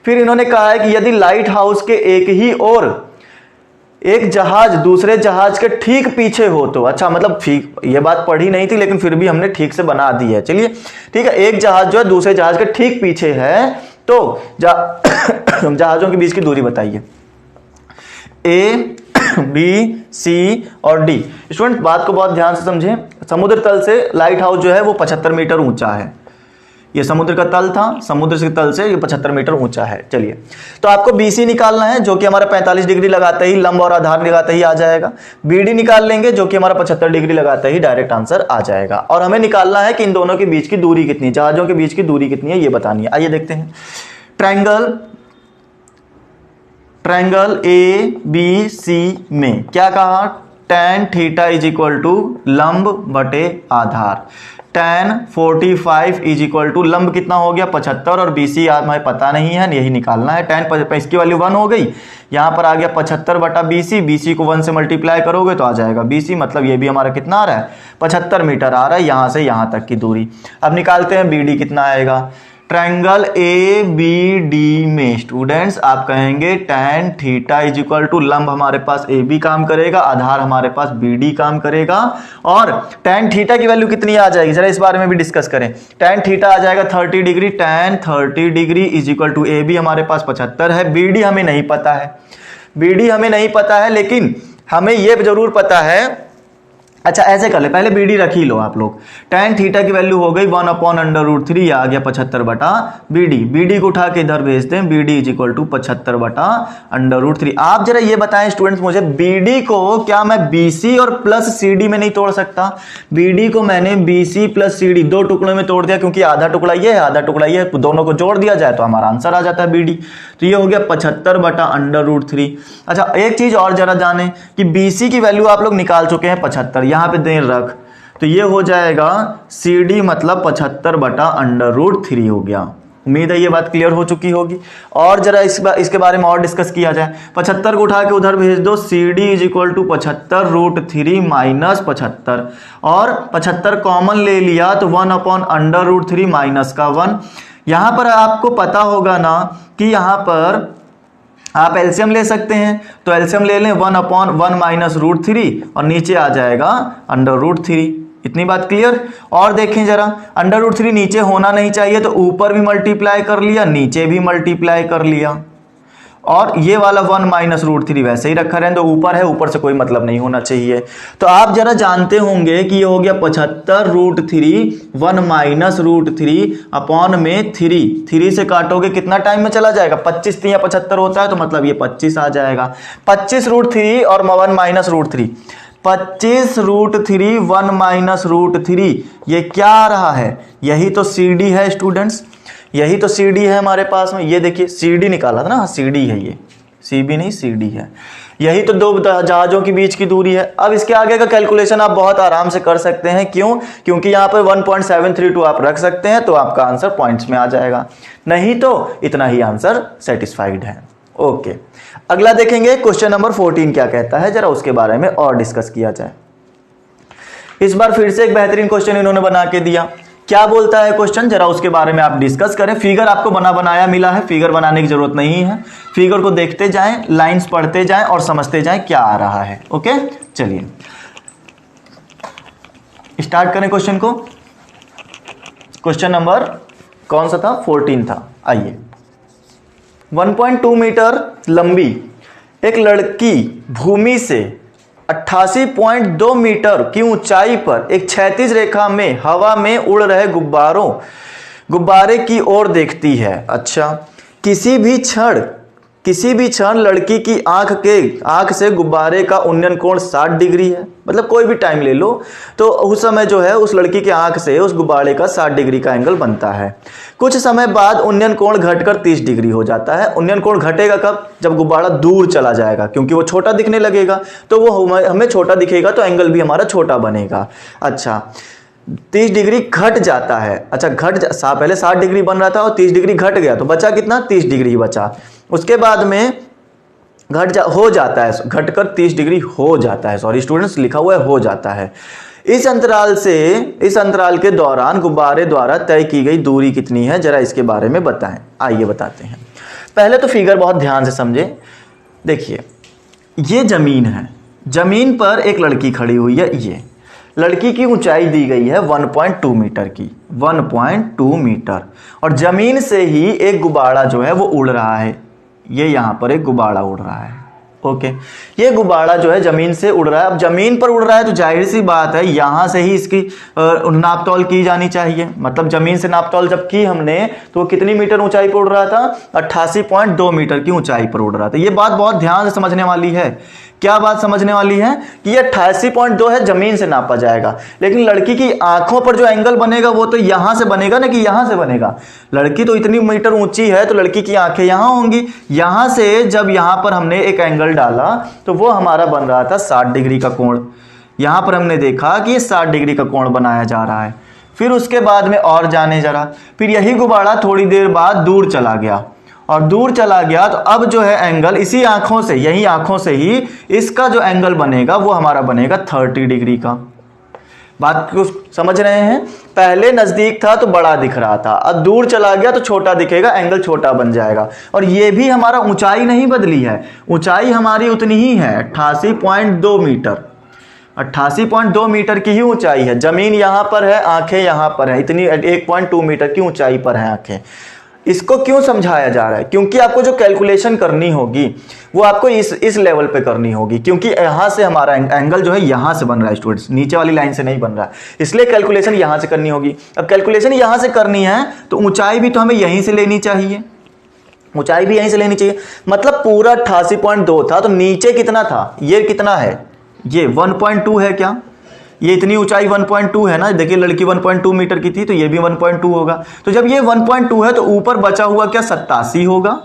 फिर इन्होंने कहा है कि यदि लाइट हाउस के एक ही ओर एक जहाज दूसरे जहाज के ठीक पीछे हो तो, अच्छा मतलब ठीक, ये बात पढ़ी नहीं थी लेकिन फिर भी हमने ठीक से बना दी है, चलिए ठीक है। एक जहाज जो है दूसरे जहाज के ठीक पीछे है, तो जहाजों के बीच की दूरी बताइए, ए, बी, सी और डी। स्टूडेंट बात को बहुत ध्यान से समझें, समुद्र तल से लाइट हाउस जो है वो 75 मीटर ऊंचा है। ये समुद्र का तल था, समुद्र के तल से ये 75 मीटर ऊंचा है। चलिए, तो आपको BC निकालना है जो कि हमारा 45 डिग्री लगाते ही लंब और आधार लगाते ही आ जाएगा। BD निकाल लेंगे जो कि हमारा 75 डिग्री लगाते ही डायरेक्ट आंसर आ जाएगा। और हमें निकालना है कि इन दोनों के बीच की दूरी कितनी है, जहाजों के बीच की दूरी कितनी है ये बतानी है। आइए देखते हैं। ट्रायंगल ABC में क्या कहा, tan theta is equal to लंब बटे आधार। tan 45 इज इक्वल टू लंब कितना हो गया 75 और BC हमें पता नहीं है, यही निकालना है। tan इसकी वैल्यू 1 हो गई, यहाँ पर आ गया 75 बटा BC को 1 से मल्टीप्लाई करोगे तो आ जाएगा BC, मतलब ये भी हमारा कितना आ रहा है 75 मीटर आ रहा है यहाँ से यहाँ तक की दूरी। अब निकालते हैं BD कितना आएगा। ट्रायंगल ABD में स्टूडेंट्स आप कहेंगे tan theta is equal to लंब हमारे पास AB काम करेगा, आधार हमारे पास BD काम करेगा, और tan थीटा की वैल्यू कितनी आ जाएगी जरा इस बारे में भी डिस्कस करें। tan थीटा आ जाएगा 30 degree, tan 30 degree is equal to AB हमारे पास 75 है, BD हमें नहीं पता है, BD हमें नहीं पता है, लेकिन हमें यह जरूर पता है। अच्छा ऐसे कर ले, पहले BD रख ही लो आप लोग। tan थीटा की वैल्यू हो गई 1/√3, आ गया 75 बटा BD को उठा के इधर भेज दें, BD इज इक्वल टू 75 बटा √3। आप जरा ये बताएं स्टूडेंट्स मुझे, BD को क्या मैं BC और प्लस CD में नहीं तोड़ सकता? BD को मैंने BC प्लस CD दो टुकड़ों में तोड़ दिया, क्योंकि आधा टुकड़ा ये है आधा टुकड़ा ये है, दोनों को जोड़ दिया जाए तो हमारा आंसर आ जाता है BD। तो ये हो गया 75 बटा √3। अच्छा एक चीज और जरा जाने कि BC की वैल्यू आप लोग निकाल चुके हैं 75, यहां पे देर रख, तो ये हो जाएगा CD मतलब 75 बटा √3 हो गया। उम्मीद है ये बात क्लियर हो चुकी होगी। और जरा इसके बारे में और डिस्कस किया जाए। 75 को उठा के उधर भेज दो, CD is equal to 75√3 minus 75, और 75 कॉमन ले लिया तो 1/√3 माइनस का 1। यहां पर आपको पता होगा ना कि यहां पर आप एलसीएम ले सकते हैं, तो एलसीएम ले लें 1/1 माइनस √3 और नीचे आ जाएगा √3। इतनी बात क्लियर। और देखें जरा, √3 नीचे होना नहीं चाहिए तो ऊपर भी मल्टीप्लाई कर लिया नीचे भी मल्टीप्लाई कर लिया, और ये वाला 1 माइनस √3 वैसे ही रखा रहने दो, ऊपर है ऊपर से कोई मतलब नहीं होना चाहिए। तो आप जरा जानते होंगे कि ये हो गया 75√3 1 माइनस √3 अपॉन में 3 से काटोगे कितना टाइम में चला जाएगा, 25 या 75 होता है तो मतलब ये 25 आ जाएगा। 25√3 और 1 माइनस √3, 25√3 1 माइनस √3, ये क्या आ रहा है, यही तो CD है स्टूडेंट्स, यही तो CD है हमारे पास में। ये देखिए CD निकाला था ना, CD है ये, CB नहीं CD है। यही तो दो जहाजों के बीच की दूरी है। अब इसके आगे का कैलकुलेशन आप बहुत आराम से कर सकते हैं, क्यों? क्योंकि यहाँ पे 1.732 आप रख सकते हैं तो आपका आंसर पॉइंट्स में आ जाएगा, नहीं तो इतना ही आंसर सेटिस्फाइड है। ओके, अगला देखेंगे क्वेश्चन नंबर 14 क्या कहता है, जरा उसके बारे में और डिस्कस किया जाए। इस बार फिर से एक बेहतरीन क्वेश्चन इन्होंने बना के दिया। क्या बोलता है क्वेश्चन, जरा उसके बारे में आप डिस्कस करें। फिगर आपको बनाया मिला है, फिगर बनाने की जरूरत नहीं है, फिगर को देखते जाएं, लाइंस पढ़ते जाएं और समझते जाएं क्या आ रहा है। ओके चलिए स्टार्ट करें क्वेश्चन को। क्वेश्चन नंबर कौन सा था, 14 था। आइए, 1.2 मीटर लंबी एक लड़की भूमि से 88.2 मीटर की ऊंचाई पर एक क्षैतिज रेखा में हवा में उड़ रहे गुब्बारे की ओर देखती है। अच्छा, किसी भी क्षण लड़की की आंख से गुब्बारे का उन्नयन कोण 60 डिग्री है। मतलब कोई भी टाइम ले लो तो उस समय जो है उस लड़की की आंख से उस गुब्बारे का 60 डिग्री का एंगल बनता है। कुछ समय बाद उन्नयन कोण घटकर 30 डिग्री हो जाता है। उन्नयन कोण घटेगा कब? जब गुब्बारा दूर चला जाएगा, क्योंकि वो छोटा दिखने लगेगा, तो वो हमें छोटा दिखेगा तो एंगल भी हमारा छोटा बनेगा। अच्छा, 30 डिग्री घट जाता है। अच्छा, पहले 60 डिग्री बन रहा था और 30 डिग्री घट गया तो बचा कितना? 30 डिग्री बचा। उसके बाद में घटकर 30 डिग्री हो जाता है। सॉरी स्टूडेंट्स, लिखा हुआ है हो जाता है। इस अंतराल के दौरान गुब्बारे द्वारा तय की गई दूरी कितनी है, जरा इसके बारे में बताएं। आइए बताते हैं। पहले तो फिगर बहुत ध्यान से समझें। देखिए, ये जमीन है, जमीन पर एक लड़की खड़ी हुई है। ये लड़की की ऊंचाई दी गई है 1.2 मीटर की, 1.2 मीटर, और जमीन से ही एक गुब्बारा जो है वो उड़ रहा है। ये यहाँ पर एक गुब्बारा उड़ रहा है। ओके, ये गुब्बारा जो है जमीन से उड़ रहा है। अब जमीन पर उड़ रहा है तो जाहिर सी बात है यहाँ से ही इसकी नापतोल की जानी चाहिए। मतलब जमीन से नापतोल जब की हमने तो वो कितनी मीटर ऊंचाई पर उड़ रहा था? 88.2 मीटर की ऊंचाई पर उड़ रहा था। ये बात बहुत ध्यान से समझने वाली है। क्या बात समझने वाली है कि ये 88.2 है, जमीन से नापा जाएगा, लेकिन लड़की की आंखों पर जो एंगल बनेगा वो तो यहां से बनेगा ना, कि यहां से बनेगा। लड़की तो इतनी मीटर ऊंची है तो लड़की की आंखें यहां होंगी। यहां से जब यहां पर हमने एक एंगल डाला तो वो हमारा बन रहा था 60 डिग्री का कोण। यहां पर हमने देखा कि 60 डिग्री का कोण बनाया जा रहा है। फिर उसके बाद में और जाने जरा, फिर यही गुब्बारा थोड़ी देर बाद दूर चला गया, और दूर चला गया तो अब जो है एंगल यही आंखों से ही इसका जो एंगल बनेगा वो हमारा बनेगा 30 डिग्री का। बात को समझ रहे हैं? पहले नजदीक था तो बड़ा दिख रहा था, अब दूर चला गया तो छोटा दिखेगा, एंगल छोटा बन जाएगा। और ये भी हमारा ऊंचाई नहीं बदली है, ऊंचाई हमारी उतनी ही है, 88.2 मीटर। 88.2 मीटर की ही ऊंचाई है। जमीन यहां पर है, आंखें यहां पर है, इतनी 1.2 मीटर की ऊंचाई पर है आंखें। इसको क्यों समझाया जा रहा है? क्योंकि आपको जो कैलकुलेशन करनी होगी वो आपको इस लेवल पे करनी होगी, क्योंकि यहां से हमारा एंगल जो है यहां से बन रहा है स्टूडेंट्स, नीचे वाली लाइन से नहीं बन रहा है, इसलिए कैलकुलेशन यहां से करनी होगी। अब कैलकुलेशन यहां से करनी है तो ऊंचाई भी तो हमें यहीं से लेनी चाहिए, ऊंचाई भी यहीं से लेनी चाहिए। मतलब पूरा 88.2 था तो नीचे कितना था? ये कितना है? ये 1.2 है क्या? ये इतनी ऊंचाई 1.2 है ना। देखिए लड़की 1.2 मीटर की थी तो ये भी 1.2 होगा। तो जब ये 1.2 है तो ऊपर बचा हुआ क्या? 87 होगा।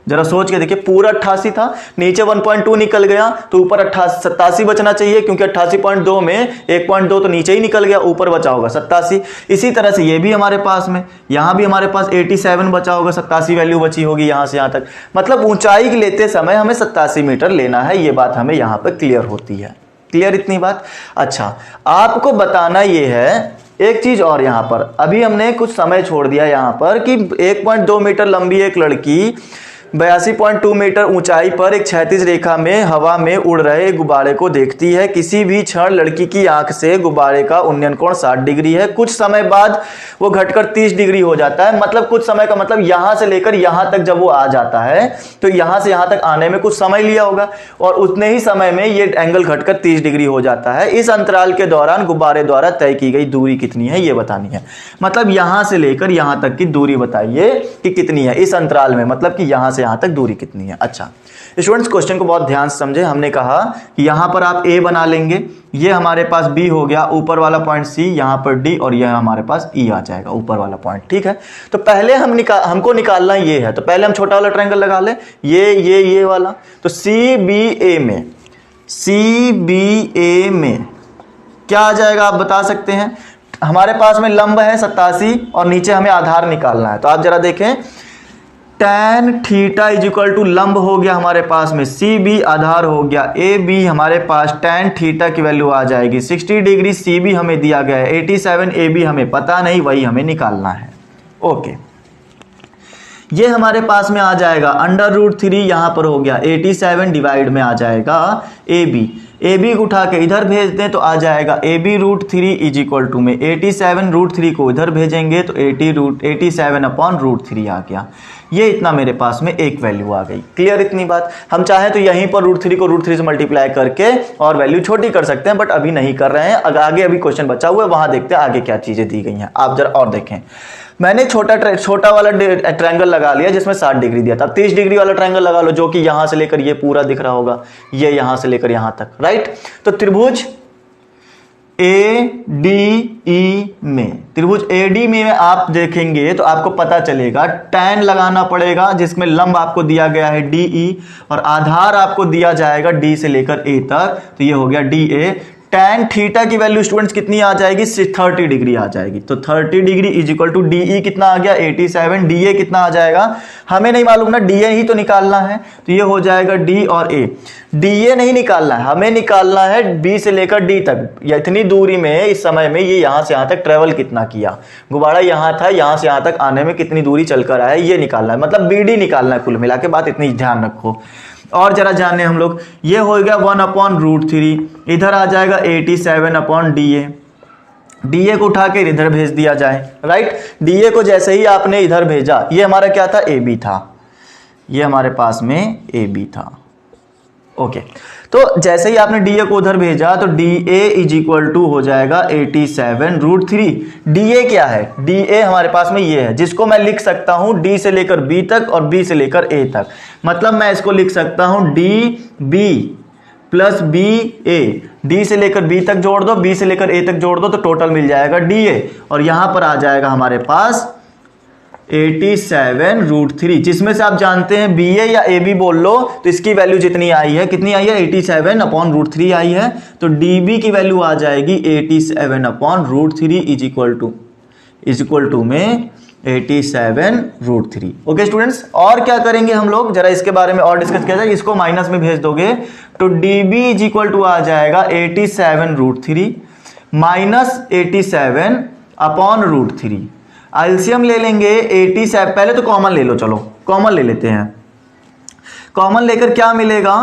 जरा सोच के देखिए, पूरा 88 था, नीचे 1.2 निकल गया तो ऊपर 87 बचना चाहिए, क्योंकि 88.2 में 1.2 तो नीचे ही निकल गया, ऊपर बचा होगा 87। इसी तरह से ये भी हमारे पास में, यहां भी हमारे पास 87 बचा होगा, 87 वैल्यू बची होगी यहां से यहां तक। मतलब ऊंचाई लेते समय हमें 87 मीटर लेना है। ये बात हमें यहां पर क्लियर होती है। क्लियर इतनी बात? अच्छा, आपको बताना ये है एक चीज और। यहां पर अभी हमने कुछ समय छोड़ दिया यहां पर कि 1.2 मीटर लंबी एक लड़की 82.2 मीटर ऊंचाई पर एक क्षैतिज रेखा में हवा में उड़ रहे गुब्बारे को देखती है। किसी भी क्षण लड़की की आंख से गुब्बारे का उन्नयन कोण 60 डिग्री है। कुछ समय बाद वो घटकर 30 डिग्री हो जाता है। मतलब कुछ समय का मतलब यहां से लेकर यहां तक जब वो आ जाता है तो यहां से यहां तक आने में कुछ समय लिया होगा, और उतने ही समय में ये एंगल घटकर 30 डिग्री हो जाता है। इस अंतराल के दौरान गुब्बारे द्वारा तय की गई दूरी कितनी है, ये बतानी है। मतलब यहां से लेकर यहां तक की दूरी बताइए कि कितनी है इस अंतराल में, मतलब कि यहां से यहां तक दूरी कितनी है। अच्छा स्टूडेंट्स, क्वेश्चन को बहुत ध्यान से समझे। हमने कहा कि यहां पर आप ए बना लेंगे, ये हमारे पास बी हो गया, ऊपर वाला पॉइंट सी, यहां पर डी, और यह हमारे पास ई आ जाएगा, ऊपर वाला पॉइंट। ठीक है, तो पहले हमको निकालना ये है, तो पहले हम छोटा वाला ट्रायंगल लगा ले, ये वाला। तो सी बी ए में क्या आ जाएगा आप बता सकते हैं? हमारे पास में लंब है 87 और नीचे हमें आधार निकालना है। तो आप जरा देखें, tan theta is equal to लंब हो गया हमारे पास में, सी बी आधार हो गया, ए बी हमारे पास tan थीटा की वैल्यू आ जाएगी 60 डिग्री। सी बी हमें दिया गया है 87, ए बी हमें पता नहीं, वही हमें निकालना है। ओके, ये हमारे पास में आ जाएगा √3, यहां पर हो गया 87 डिवाइड में आ जाएगा ए बी को उठा के इधर भेज दें तो आ जाएगा a b √3 is equal to में 87 √3 को इधर भेजेंगे तो 87 अपॉन √3 आ गया। ये इतना मेरे पास में एक वैल्यू आ गई। क्लियर इतनी बात। हम चाहें तो यहीं पर √3 को √3 से मल्टीप्लाई करके और वैल्यू छोटी कर सकते हैं, बट अभी नहीं कर रहे हैं। आगे अभी क्वेश्चन बचा हुआ है, वहां देखते हैं आगे क्या चीजें दी गई हैं। आप जरा और देखें, मैंने छोटा वाला ट्रायंगल लगा लिया जिसमें 60 डिग्री दिया था। 30 डिग्री वाला ट्रायंगल लगा लो जो कि यहां से लेकर ये पूरा दिख रहा होगा, ये यहां से लेकर यहां तक, राइट। तो त्रिभुज ADE में, त्रिभुज AD में आप देखेंगे तो आपको पता चलेगा tan लगाना पड़ेगा, जिसमें लंब आपको दिया गया है DE और आधार आपको दिया जाएगा D से लेकर A तक, तो ये हो गया DA। tan थीटा की वैल्यू स्टूडेंट्स कितनी आ जाएगी, 30 डिग्री आ जाएगी। तो 30 degree is equal to DE कितना आ गया 87, DA कितना आ जाएगा हमें नहीं मालूम ना, DA ही तो निकालना है, तो ये हो जाएगा D और A। DA नहीं निकालना है, हमें निकालना है B से लेकर D तक, या इतनी दूरी में इस समय में ये यहां से यहां तक ट्रेवल कितना किया, गुब्बारा यहां था, यहां से यहां तक आने में कितनी दूरी चलकर आया, ये निकालना है, मतलब BD निकालना है। कुल मिला के बात इतनी ध्यान रखो। और जरा जाने हम लोग, ये हो गया 1/√3, इधर आ जाएगा 87/DA। DA को उठा के इधर भेज दिया जाए, राइट। DA को जैसे ही आपने इधर भेजा, ये हमारा क्या था, AB था, ये हमारे पास में AB था, ओके। तो जैसे ही आपने DA को उधर भेजा तो DA इज इक्वल टू हो जाएगा 87√3। DA क्या है, DA हमारे पास में ये है, जिसको मैं लिख सकता हूं D से लेकर B तक और B से लेकर A तक। मतलब मैं इसको लिख सकता हूं DB प्लस BA, D से लेकर B तक जोड़ दो, B से लेकर A तक जोड़ दो, तो टोटल मिल जाएगा DA, और यहां पर आ जाएगा हमारे पास 87√3, जिसमें से आप जानते हैं BA या AB बोल लो तो इसकी वैल्यू जितनी आई है, कितनी आई है, 87/√3 आई है। तो DB की वैल्यू आ जाएगी 87/√3 इज इक्वल टू में 87√3। ओके स्टूडेंट्स, और क्या करेंगे हम लोग, जरा इसके बारे में और डिस्कस किया जाए। इसको माइनस में भेज दोगे तो DB इज इक्वल टू आ जाएगा 87√3 माइनस 87/√3। एलसीएम ले लेंगे 87, पहले तो कॉमन ले लो, चलो कॉमन ले लेते हैं। कॉमन लेकर क्या मिलेगा,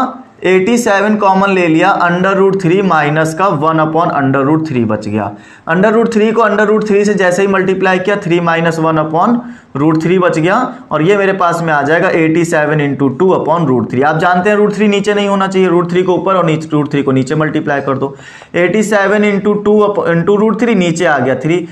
87 कॉमन ले लिया, √3 माइनस का 1/√3 बच गया। √3 को √3 से जैसे ही मल्टीप्लाई किया, 3 माइनस 1/√3 बच गया, और ये मेरे पास में आ जाएगा 87 इंटू 2/√3। आप जानते हैं √3 नीचे नहीं होना चाहिए, √3 को ऊपर और √3 को नीचे मल्टीप्लाई कर दो। 87 इंटू √3 नीचे आ गया, 3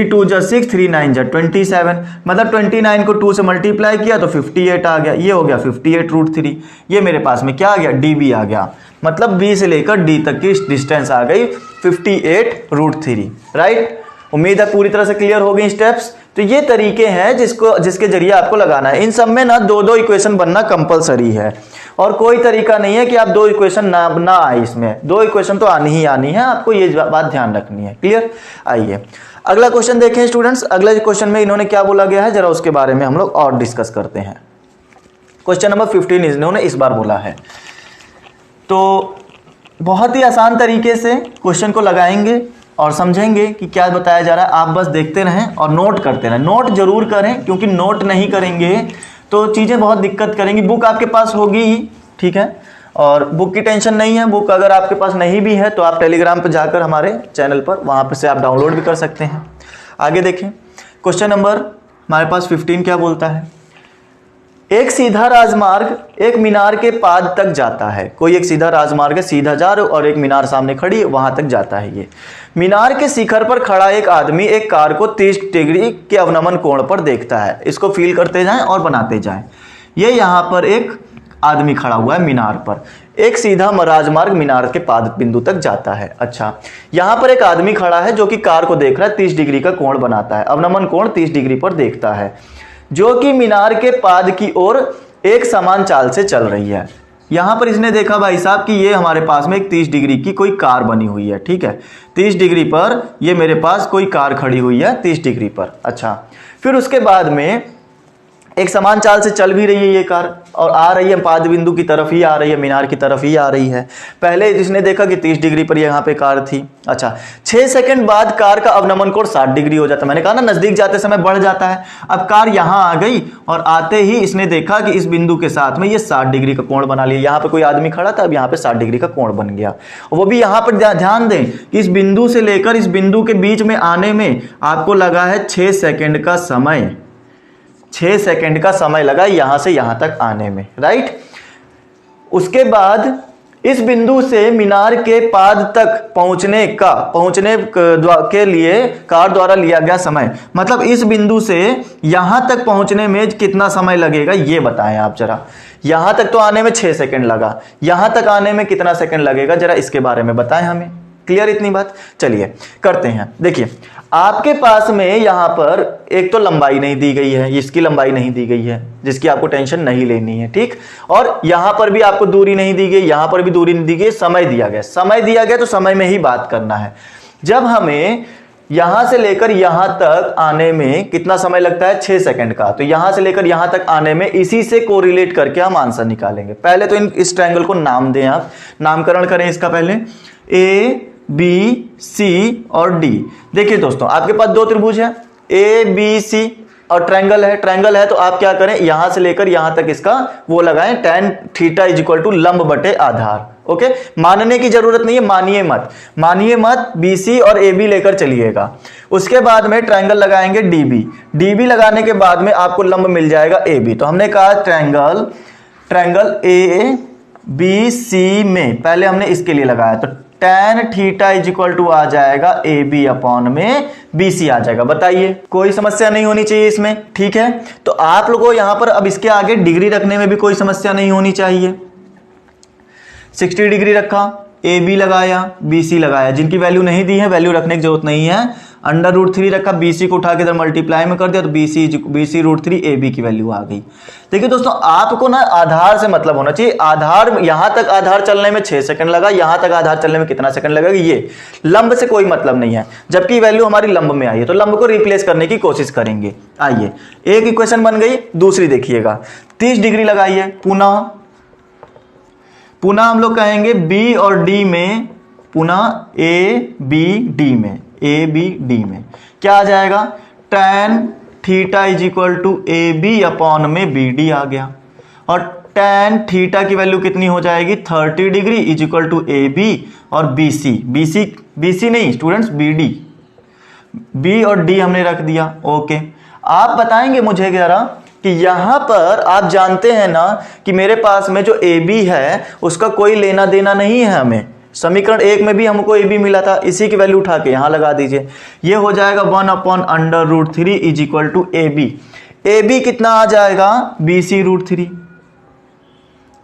2 जा 6, 3 9 जा 27, मतलब 29 को 2 से मल्टीप्लाई किया तो 58 आ गया, ये हो गया 58√3। ये मेरे पास में क्या आ गया, DB आ गया, मतलब B से लेकर D तक की डिस्टेंस आ गई 58√3, राइट। उम्मीद है पूरी तरह से क्लियर हो गई स्टेप्स। तो ये तरीके हैं जिसके जरिए आपको लगाना है। इन सब में ना 2-2 इक्वेशन बनना कंपलसरी है, और कोई तरीका नहीं है कि आप 2 इक्वेशन ना आए, इसमें 2 इक्वेशन तो आनी ही आनी है, आपको ये बात ध्यान रखनी है। क्लियर। आइए अगला क्वेश्चन देखें स्टूडेंट्स। अगले क्वेश्चन में इन्होंने क्या बोला गया है, जरा उसके बारे में हम लोग और डिस्कस करते हैं। क्वेश्चन नंबर 15 इन्होंने इस बार बोला है, तो बहुत ही आसान तरीके से क्वेश्चन को लगाएंगे और समझेंगे कि क्या बताया जा रहा है। आप बस देखते रहें और नोट करते रहें, नोट जरूर करें, क्योंकि नोट नहीं करेंगे तो चीज़ें बहुत दिक्कत करेंगी। बुक आपके पास होगी ही, ठीक है, और बुक की टेंशन नहीं है। बुक अगर आपके पास नहीं भी है तो आप टेलीग्राम पर जाकर हमारे चैनल पर वहाँ पर से आप डाउनलोड भी कर सकते हैं। आगे देखें, क्वेश्चन नंबर हमारे पास 15 क्या बोलता है। एक सीधा राजमार्ग एक मीनार के पाद तक जाता है। कोई एक सीधा राजमार्ग है, सीधा जा रहे हो और एक मीनार सामने खड़ी है, वहां तक जाता है। ये मीनार के शिखर पर खड़ा एक आदमी एक कार को 30 डिग्री के अवनमन कोण पर देखता है। इसको फील करते जाएं और बनाते जाएं। ये यहाँ पर एक आदमी खड़ा हुआ है मीनार पर, एक सीधा राजमार्ग मीनार के पाद बिंदु तक जाता है। अच्छा, यहाँ पर एक आदमी खड़ा है जो कि कार को देख रहा है, 30 डिग्री का कोण बनाता है, अवनमन कोण 30 डिग्री पर देखता है, जो कि मीनार के पाद की ओर एक समान चाल से चल रही है। यहां पर इसने देखा भाई साहब कि ये हमारे पास में एक 30 डिग्री की कोई कार बनी हुई है, ठीक है, 30 डिग्री पर ये मेरे पास कोई कार खड़ी हुई है 30 डिग्री पर। अच्छा, फिर उसके बाद में एक समान चाल से चल भी रही है ये कार, और आ रही है पाद बिंदु की तरफ ही आ रही है, मीनार की तरफ ही आ रही है। पहले इसने देखा कि 30 डिग्री पर यहाँ पे कार थी। अच्छा, 6 सेकंड बाद कार का अवनमन कोण 60 डिग्री हो जाता है। मैंने कहा ना नजदीक जाते समय बढ़ जाता है। अब कार यहाँ आ गई और आते ही इसने देखा कि इस बिंदु के साथ में ये 60 डिग्री का कोण बना लिया। यहाँ पे कोई आदमी खड़ा था, अब यहाँ पे 60 डिग्री का कोण बन गया। वो भी यहाँ पर ध्यान दें कि इस बिंदु से लेकर इस बिंदु के बीच में आने में आपको लगा है 6 सेकेंड का समय। 6 सेकंड का समय लगा यहां से यहां तक आने में, राइट। उसके बाद इस बिंदु से मीनार के पाद तक पहुंचने के लिए कार द्वारा लिया गया समय, मतलब इस बिंदु से यहां तक पहुंचने में कितना समय लगेगा ये बताएं आप जरा। यहां तक तो आने में 6 सेकंड लगा, यहां तक आने में कितना सेकंड लगेगा जरा इसके बारे में बताएं हमें। क्लियर इतनी बात? चलिए करते हैं। देखिए आपके पास में यहां पर एक तो लंबाई नहीं दी गई है, इसकी लंबाई नहीं दी गई है जिसकी आपको टेंशन नहीं लेनी है, ठीक। और यहां पर भी आपको दूरी नहीं दी गई, यहां पर भी दूरी नहीं दी गई, समय दिया गया। समय दिया गया तो समय में ही बात करना है। जब हमें यहां से लेकर यहां तक आने में कितना समय लगता है 6 सेकंड का, तो यहां से लेकर यहां तक आने में इसी से कोरिलेट करके हम आंसर निकालेंगे। पहले तो इस ट्रायंगल को नाम दें, आप नामकरण करें इसका। पहले ए बी सी और डी। देखिए दोस्तों आपके पास दो त्रिभुज है ए बी सी और ट्रायंगल है तो आप क्या करें, यहां से लेकर यहां तक इसका वो लगाएं tan theta is equal to लंब बटे आधार। ओके, मानने की जरूरत नहीं है, मानिए मत BC और AB लेकर चलिएगा। उसके बाद में ट्रायंगल लगाएंगे DB लगाने के बाद में आपको लंब मिल जाएगा AB। तो हमने कहा ट्रायंगल ABC में पहले हमने इसके लिए लगाया तो tan theta is equal to आ जाएगा AB अपॉन में BC आ जाएगा। बताइए कोई समस्या नहीं होनी चाहिए इसमें, ठीक है। तो आप लोगों को यहां पर अब इसके आगे डिग्री रखने में भी कोई समस्या नहीं होनी चाहिए। 60 डिग्री रखा, AB लगाया, BC लगाया, जिनकी वैल्यू नहीं दी है वैल्यू रखने की जरूरत नहीं है। √3 रखा, BC को उठा के इधर मल्टीप्लाई में कर दिया तो BC √3 AB की वैल्यू आ गई। देखिए दोस्तों आपको ना आधार से मतलब होना चाहिए। आधार यहां तक आधार चलने में 6 सेकंड लगा, यहां तक आधार चलने में कितना सेकंड लगेगा, ये लंब से कोई मतलब नहीं है। जबकि वैल्यू हमारी लंब में आई है तो लंब को रिप्लेस करने की कोशिश करेंगे। आइए एक इक्वेशन बन गई, दूसरी देखिएगा। 30 डिग्री लगाइए, पुनः हम लोग कहेंगे B और D में, पुनः ABD में क्या आ जाएगा, tan theta is equal to AB upon में BD आ गया। और tan थीटा की वैल्यू कितनी हो जाएगी 30 degree is equal to AB और BC नहीं स्टूडेंट्स, B और D हमने रख दिया। ओके, आप बताएंगे मुझे जरा कि यहां पर आप जानते हैं ना कि मेरे पास में जो AB है उसका कोई लेना देना नहीं है। हमें समीकरण 1 में भी हमको AB मिला था, इसी की वैल्यू उठा के यहां लगा दीजिए। ये हो जाएगा 1 upon √3 is equal to AB कितना आ जाएगा BC √3,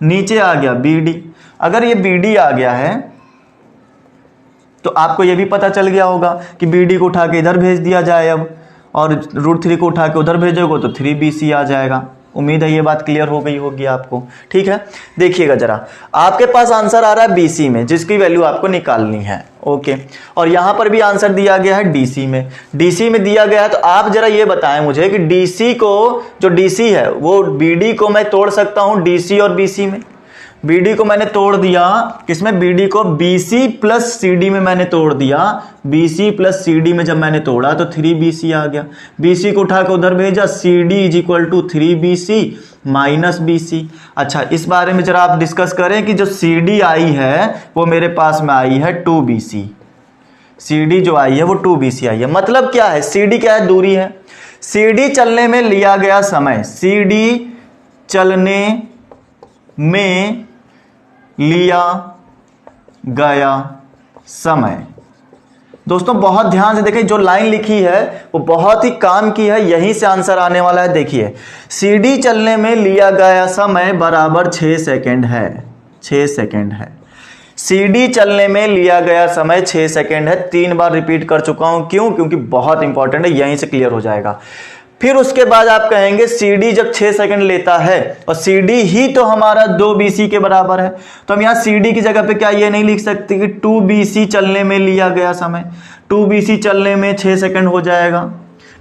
नीचे आ गया BD। अगर ये BD आ गया है तो आपको ये भी पता चल गया होगा कि BD को उठा के इधर भेज दिया जाए अब, और √3 को उठा के उधर भेजोगे तो 3BC आ जाएगा। उम्मीद है ये बात क्लियर हो गई होगी आपको, ठीक है। देखिएगा जरा, आपके पास आंसर आ रहा है BC में जिसकी वैल्यू आपको निकालनी है। ओके, और यहां पर भी आंसर दिया गया है DC में दिया गया है। तो आप जरा ये बताएं मुझे कि DC को, जो DC है वो BD को मैं तोड़ सकता हूं DC और BC में। BD को मैंने तोड़ दिया किसमें, BD को BC प्लस CD में मैंने तोड़ दिया। BC प्लस CD में जब मैंने तोड़ा तो 3BC आ गया। BC को उठा के उधर भेजा, CD is equal to 3BC minus BC। अच्छा, इस बारे में जरा आप डिस्कस करें कि जो CD आई है वो मेरे पास में आई है 2BC। CD जो आई है वो 2BC आई है। मतलब क्या है, CD क्या है, दूरी है। CD चलने में लिया गया समय, CD चलने में लिया गया समय। दोस्तों बहुत ध्यान से देखें, जो लाइन लिखी है वो बहुत ही काम की है, यहीं से आंसर आने वाला है। देखिए CD चलने में लिया गया समय बराबर 6 सेकंड है। 6 सेकंड है। CD चलने में लिया गया समय 6 सेकंड है। 3 बार रिपीट कर चुका हूं, क्यों, क्योंकि बहुत इंपॉर्टेंट है, यहीं से क्लियर हो जाएगा। फिर उसके बाद आप कहेंगे CD जब 6 सेकंड लेता है और CD ही तो हमारा 2BC के बराबर है, तो हम यहाँ CD की जगह पे क्या ये नहीं लिख सकते कि 2BC चलने में लिया गया समय। 2BC चलने में 6 सेकंड हो जाएगा,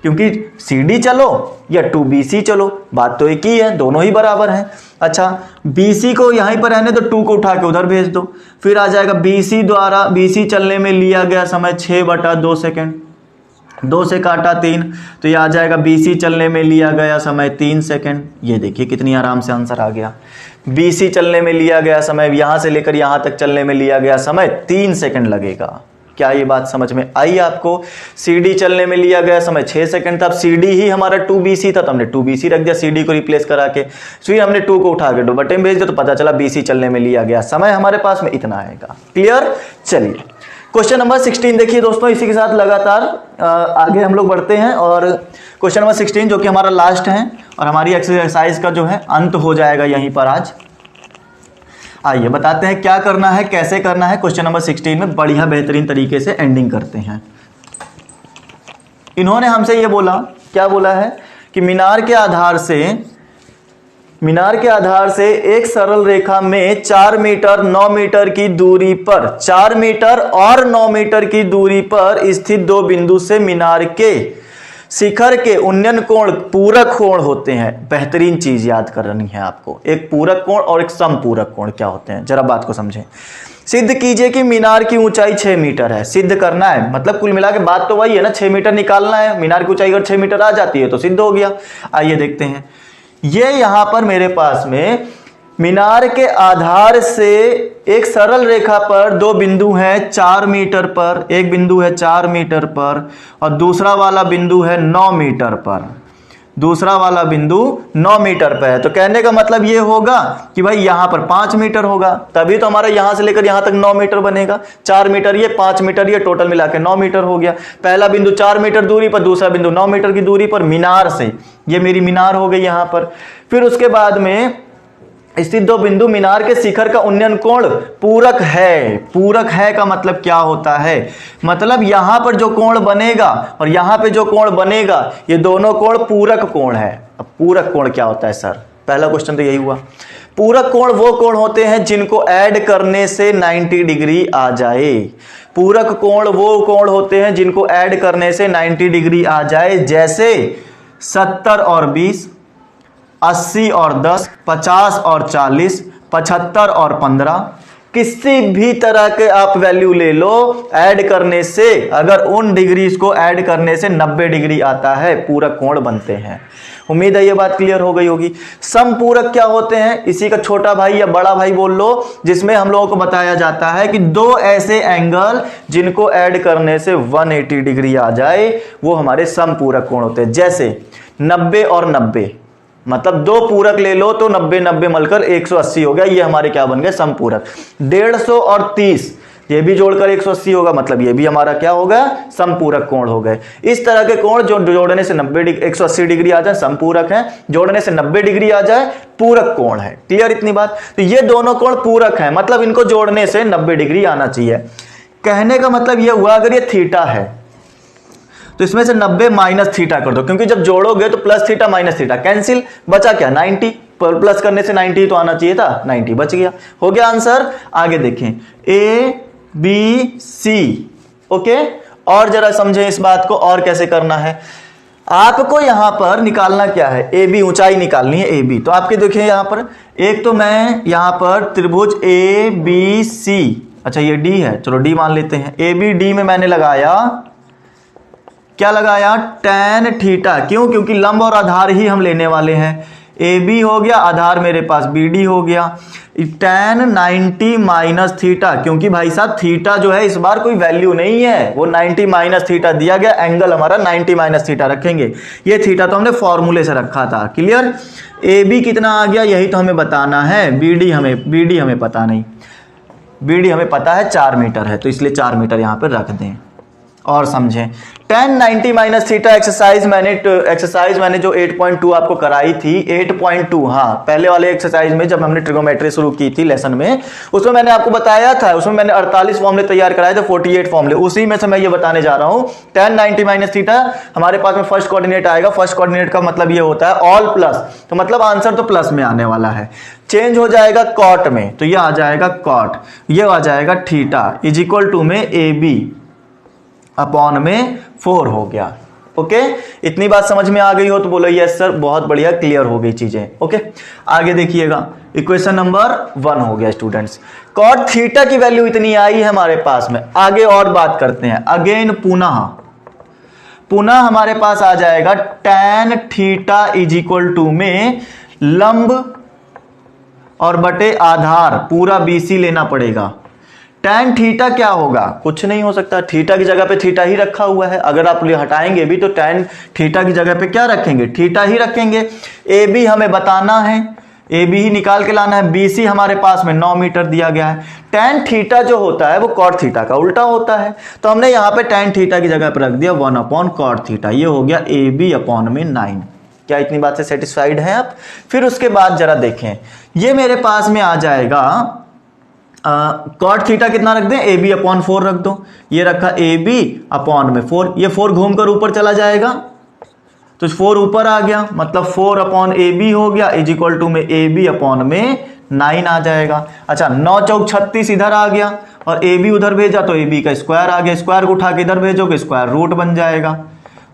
क्योंकि CD चलो या 2BC चलो बात तो एक ही है, दोनों ही बराबर हैं। अच्छा, BC को यहीं पर रहने तो 2 को उठा के उधर भेज दो, फिर आ जाएगा BC चलने में लिया गया समय 6/2 सेकंड। 2 से काटा 3 तो ये आ जाएगा BC चलने में लिया गया समय 3 सेकंड। ये देखिए कितनी आराम से आंसर आ गया। BC चलने में लिया गया समय, यहां से लेकर यहां तक चलने में लिया गया समय 3 सेकंड लगेगा। क्या ये बात समझ में आई आपको? CD चलने में लिया गया समय 6 सेकंड था। अब CD ही हमारा 2BC था तो हमने 2BC रख दिया CD को रिप्लेस करा के, फिर हमने 2 को उठा के 2 बटे में भेज दिया तो पता चला BC चलने में लिया गया समय हमारे पास में इतना आएगा। क्लियर? चलिए क्वेश्चन नंबर 16 देखिए दोस्तों, इसी के साथ लगातार आगे हम लोग बढ़ते हैं और क्वेश्चन नंबर 16 जो कि हमारा लास्ट है और हमारी एक्सरसाइज का जो है अंत हो जाएगा यहीं पर आज। आइए बताते हैं क्या करना है, कैसे करना है। क्वेश्चन नंबर 16 में बढ़िया बेहतरीन तरीके से एंडिंग करते हैं। इन्होंने हमसे ये बोला, क्या बोला है कि मीनार के आधार से एक सरल रेखा में 4 मीटर 9 मीटर की दूरी पर 4 मीटर और 9 मीटर की दूरी पर स्थित दो बिंदु से मीनार के शिखर के उन्नयन कोण पूरक कोण होते हैं। बेहतरीन चीज याद करनी है आपको, एक पूरक कोण और एक समपूरक कोण क्या होते हैं, जरा बात को समझें। सिद्ध कीजिए कि मीनार की ऊंचाई 6 मीटर है। सिद्ध करना है मतलब कुल मिला के बात तो वही है ना, 6 मीटर निकालना है। मीनार की ऊंचाई अगर 6 मीटर आ जाती है तो सिद्ध हो गया। आइए देखते हैं, ये यहां पर मेरे पास में मीनार के आधार से एक सरल रेखा पर दो बिंदु हैं 4 मीटर पर, एक बिंदु है 4 मीटर पर और दूसरा वाला बिंदु है 9 मीटर पर। दूसरा वाला बिंदु 9 मीटर पर है तो कहने का मतलब ये होगा कि भाई यहां पर 5 मीटर होगा, तभी तो हमारा यहां से लेकर यहां तक 9 मीटर बनेगा। 4 मीटर ये, 5 मीटर ये, टोटल मिला के 9 मीटर हो गया। पहला बिंदु 4 मीटर दूरी पर, दूसरा बिंदु 9 मीटर की दूरी पर मीनार से, ये मेरी मीनार हो गई यहां पर। फिर उसके बाद में स्थित दो बिंदु मीनार के शिखर का उन्नयन कोण पूरक है। पूरक है का मतलब क्या होता है, मतलब यहां पर जो कोण बनेगा और यहां पे जो कोण बनेगा ये दोनों कोण पूरक कोण है। अब पूरक कोण क्या होता है सर, पहला क्वेश्चन तो यही हुआ। पूरक कोण वो कोण होते हैं जिनको ऐड करने से 90 डिग्री आ जाए। पूरक कोण वो कोण होते हैं जिनको ऐड करने से 90 डिग्री आ जाए, जैसे 70 और 20, 80 और 10, 50 और 40, 75 और 15, किसी भी तरह के आप वैल्यू ले लो, ऐड करने से अगर उन डिग्रीज को ऐड करने से 90 डिग्री आता है, पूरक कोण बनते हैं। उम्मीद है ये बात क्लियर हो गई होगी। समपूरक क्या होते हैं, इसी का छोटा भाई या बड़ा भाई बोल लो, जिसमें हम लोगों को बताया जाता है कि दो ऐसे एंगल जिनको ऐड करने से 180 डिग्री आ जाए वो हमारे समपूरक कोण होते हैं। जैसे 90 और 90, मतलब दो पूरक ले लो तो 90 90 मलकर 180 हो गया, ये हमारे क्या बन गए, समपूरक। 150 और 30 ये भी जोड़कर 180 होगा, मतलब ये भी हमारा क्या होगा, समपूरक कोण हो गए। इस तरह के कोण जो जोड़ने से 180 डिग्री आ जाए समपूरक है, जोड़ने से 90 डिग्री आ जाए पूरक कोण है। क्लियर इतनी बात? तो ये दोनों कोण पूरक है, मतलब इनको जोड़ने से 90 डिग्री आना चाहिए। कहने का मतलब ये हुआ अगर ये थीटा है तो इसमें से 90 माइनस थीटा कर दो, क्योंकि जब जोड़ोगे तो plus theta minus theta cancel, बचा क्या 90, प्लस करने से 90 तो आना चाहिए था, 90 बच गया। हो गया आंसर। आगे देखें ABC, ओके। और जरा समझें इस बात को और कैसे करना है। आपको यहां पर निकालना क्या है, AB ऊंचाई निकालनी है, AB। तो आपके देखिए यहां पर एक तो मैं यहां पर त्रिभुज ABC, अच्छा ये D है, चलो D मान लेते हैं। ABD में मैंने लगाया, क्या लगाया, tan थीटा। क्यों? क्योंकि लंब और आधार ही हम लेने वाले हैं। AB हो गया, आधार मेरे पास BD हो गया। tan 90 माइनस थीटा, क्योंकि भाई साहब थीटा जो है इस बार कोई वैल्यू नहीं है, वो 90 माइनस थीटा दिया गया, एंगल हमारा 90 माइनस थीटा रखेंगे। ये थीटा तो हमने फॉर्मूले से रखा था। क्लियर? AB कितना आ गया यही तो हमें बताना है। BD हमें पता नहीं, BD हमें पता है 4 मीटर है, तो इसलिए 4 मीटर यहां पर रख दें। और समझें tan 90 माइनस थीटा एक्सरसाइज मैंने जो 8.2 आपको कराई थी, 8.2, हाँ पहले वाले एक्सरसाइज में जब हमने ट्रिगोमेट्री शुरू की थी लेसन में, उसमें मैंने आपको बताया था, उसमें मैंने 48 फॉर्मूले तैयार कराए थे, 48 फॉर्मूले, उसी में से मैं ये बताने जा रहा हूं। tan 90 माइनस थीटा हमारे पास में फर्स्ट कोऑर्डिनेट आएगा। फर्स्ट कोऑर्डिनेट का मतलब ये होता है ऑल प्लस, तो मतलब आंसर तो प्लस में आने वाला है। चेंज हो जाएगा कॉट में, तो ये आ जाएगा कॉट, ये आ जाएगा थीटा इज इक्वल टू में AB अपॉन में 4 हो गया। ओके, इतनी बात समझ में आ गई हो तो बोलो यस सर, बहुत बढ़िया, क्लियर हो गई चीजें। ओके, आगे देखिएगा, इक्वेशन नंबर 1 हो गया स्टूडेंट्स। कॉट थीटा की वैल्यू इतनी आई है हमारे पास में। आगे और बात करते हैं, अगेन पुनः हमारे पास आ जाएगा tan theta is equal to में लंब और बटे आधार पूरा BC लेना पड़ेगा। tan थीटा क्या होगा, कुछ नहीं हो सकता, थीटा की जगह पे थीटा ही रखा हुआ है। अगर आप हटाएंगे भी तो tan थीटा की जगह पे क्या रखेंगे, थीटा ही रखेंगे। ए बी हमें बताना है, ए बी ही निकाल के लाना है। बी सी हमारे पास में 9 मीटर दिया गया है। tan थीटा जो होता है वो cot थीटा का उल्टा होता है, तो हमने यहाँ पे tan थीटा की जगह पर रख दिया 1/cot थीटा। ये हो गया ए बी अपॉन में 9। क्या इतनी बात से सेटिस्फाइड हैं आप? फिर उसके बाद जरा देखें, ये मेरे पास में आ जाएगा कॉट थीटा कितना रख दें, ए बी अपॉन 4 रख दो। ये रखा ए बी अपॉन में 4, ये 4 घूमकर ऊपर चला जाएगा तो 4 ऊपर आ गया, मतलब 4 अपॉन ए बी हो गया इज इक्वल टू में ए बी अपॉन में 9 आ जाएगा। अच्छा 9 चौक 36 इधर आ गया और ए बी उधर भेजा तो ए बी का स्क्वायर आ गया, स्क्वायर को उठा के इधर भेजोगे स्क्वायर रूट बन जाएगा,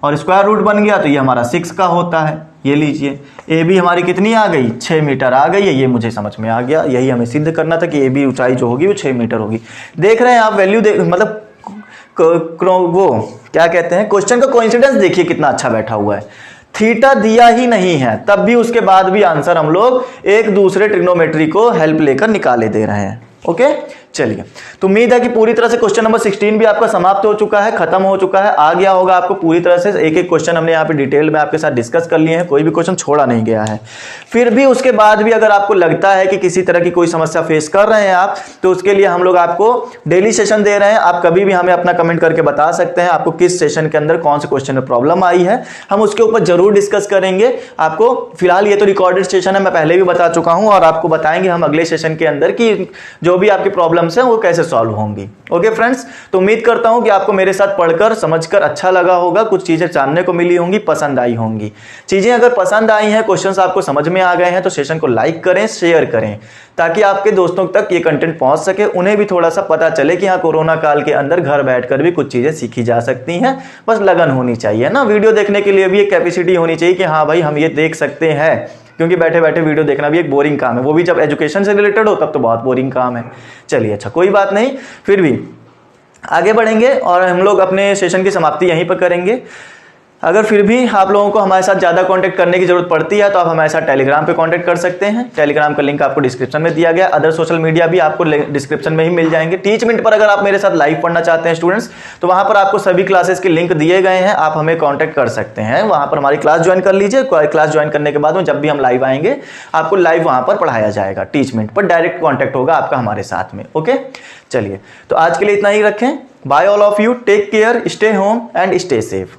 और स्क्वायर रूट बन गया तो ये हमारा 6 का होता है। ये लीजिए ए बी हमारी कितनी आ गई, 6 मीटर आ गई है। ये मुझे समझ में आ गया, यही हमें सिद्ध करना था कि ए बी ऊंचाई जो होगी वो 6 मीटर होगी। देख रहे हैं आप वैल्यू मतलब वो क्या कहते हैं, क्वेश्चन का कोइंसिडेंस देखिए कितना अच्छा बैठा हुआ है। थीटा दिया ही नहीं है तब भी उसके बाद भी आंसर हम लोग एक दूसरे ट्रिग्नोमेट्री को हेल्प लेकर निकाले दे रहे हैं। ओके चलिए, तो उम्मीद है कि पूरी तरह से क्वेश्चन नंबर 16 भी आपका समाप्त हो चुका है, खत्म हो चुका है, आ गया होगा आपको पूरी तरह से। एक एक क्वेश्चन हमने यहाँ पे डिटेल में आपके साथ डिस्कस कर लिए हैं, कोई भी क्वेश्चन छोड़ा नहीं गया है। फिर भी उसके बाद भी अगर आपको लगता है कि किसी तरह की कोई समस्या फेस कर रहे हैं आप, तो उसके लिए हम लोग आपको डेली सेशन दे रहे हैं। आप कभी भी हमें अपना कमेंट करके बता सकते हैं आपको किस सेशन के अंदर कौन से क्वेश्चन में प्रॉब्लम आई है, हम उसके ऊपर जरूर डिस्कस करेंगे। आपको फिलहाल ये तो रिकॉर्डेड सेशन है, मैं पहले भी बता चुका हूं, और आपको बताएंगे हम अगले सेशन के अंदर कि जो भी आपकी प्रॉब्लम्स हैं वो कैसे सॉल्व होंगी। ओके फ्रेंड्स, तो उम्मीद करता हूं कि आपको मेरे साथ पढ़कर समझकर अच्छा लगा होगा, कुछ चीजें जानने को मिली होंगी, पसंद आई होंगी। चीजें अगर पसंद आई हैं, क्वेश्चंस आपको समझ में आ गए हैं, तो सेशन को लाइक करें, शेयर करें, ताकि आपके दोस्तों तक ये कंटेंट पहुंच सके, उन्हें भी थोड़ा सा पता चले कि हाँ कोरोना काल के अंदर घर बैठकर भी कुछ चीजें सीखी जा सकती हैं। बस लगन होनी चाहिए ना, वीडियो देखने के लिए भी एक कैपेसिटी होनी चाहिए कि हाँ भाई हम ये देख सकते हैं, क्योंकि बैठे बैठे वीडियो देखना भी एक बोरिंग काम है, वो भी जब एजुकेशन से रिलेटेड हो तब तो बहुत बोरिंग काम है। चलिए अच्छा कोई बात नहीं, फिर भी आगे बढ़ेंगे और हम लोग अपने सेशन की समाप्ति यहीं पर करेंगे। अगर फिर भी आप लोगों को हमारे साथ ज़्यादा कांटेक्ट करने की जरूरत पड़ती है तो आप हमारे साथ टेलीग्राम पे कांटेक्ट कर सकते हैं। टेलीग्राम का लिंक आपको डिस्क्रिप्शन में दिया गया, अदर सोशल मीडिया भी आपको डिस्क्रिप्शन में ही मिल जाएंगे। टीचमेंट पर अगर आप मेरे साथ लाइव पढ़ना चाहते हैं स्टूडेंट्स, तो वहाँ पर आपको सभी क्लासेस के लिंक दिए गए हैं, आप हमें कॉन्टैक्ट कर सकते हैं, वहाँ पर हमारी क्लास ज्वाइन कर लीजिए। क्लास ज्वाइन करने के बाद में जब भी हम लाइव आएंगे आपको लाइव वहाँ पर पढ़ाया जाएगा, टीचमेंट पर डायरेक्ट कॉन्टैक्ट होगा आपका हमारे साथ में। ओके चलिए, तो आज के लिए इतना ही रखें। Bye all of you, take care, stay home and stay safe.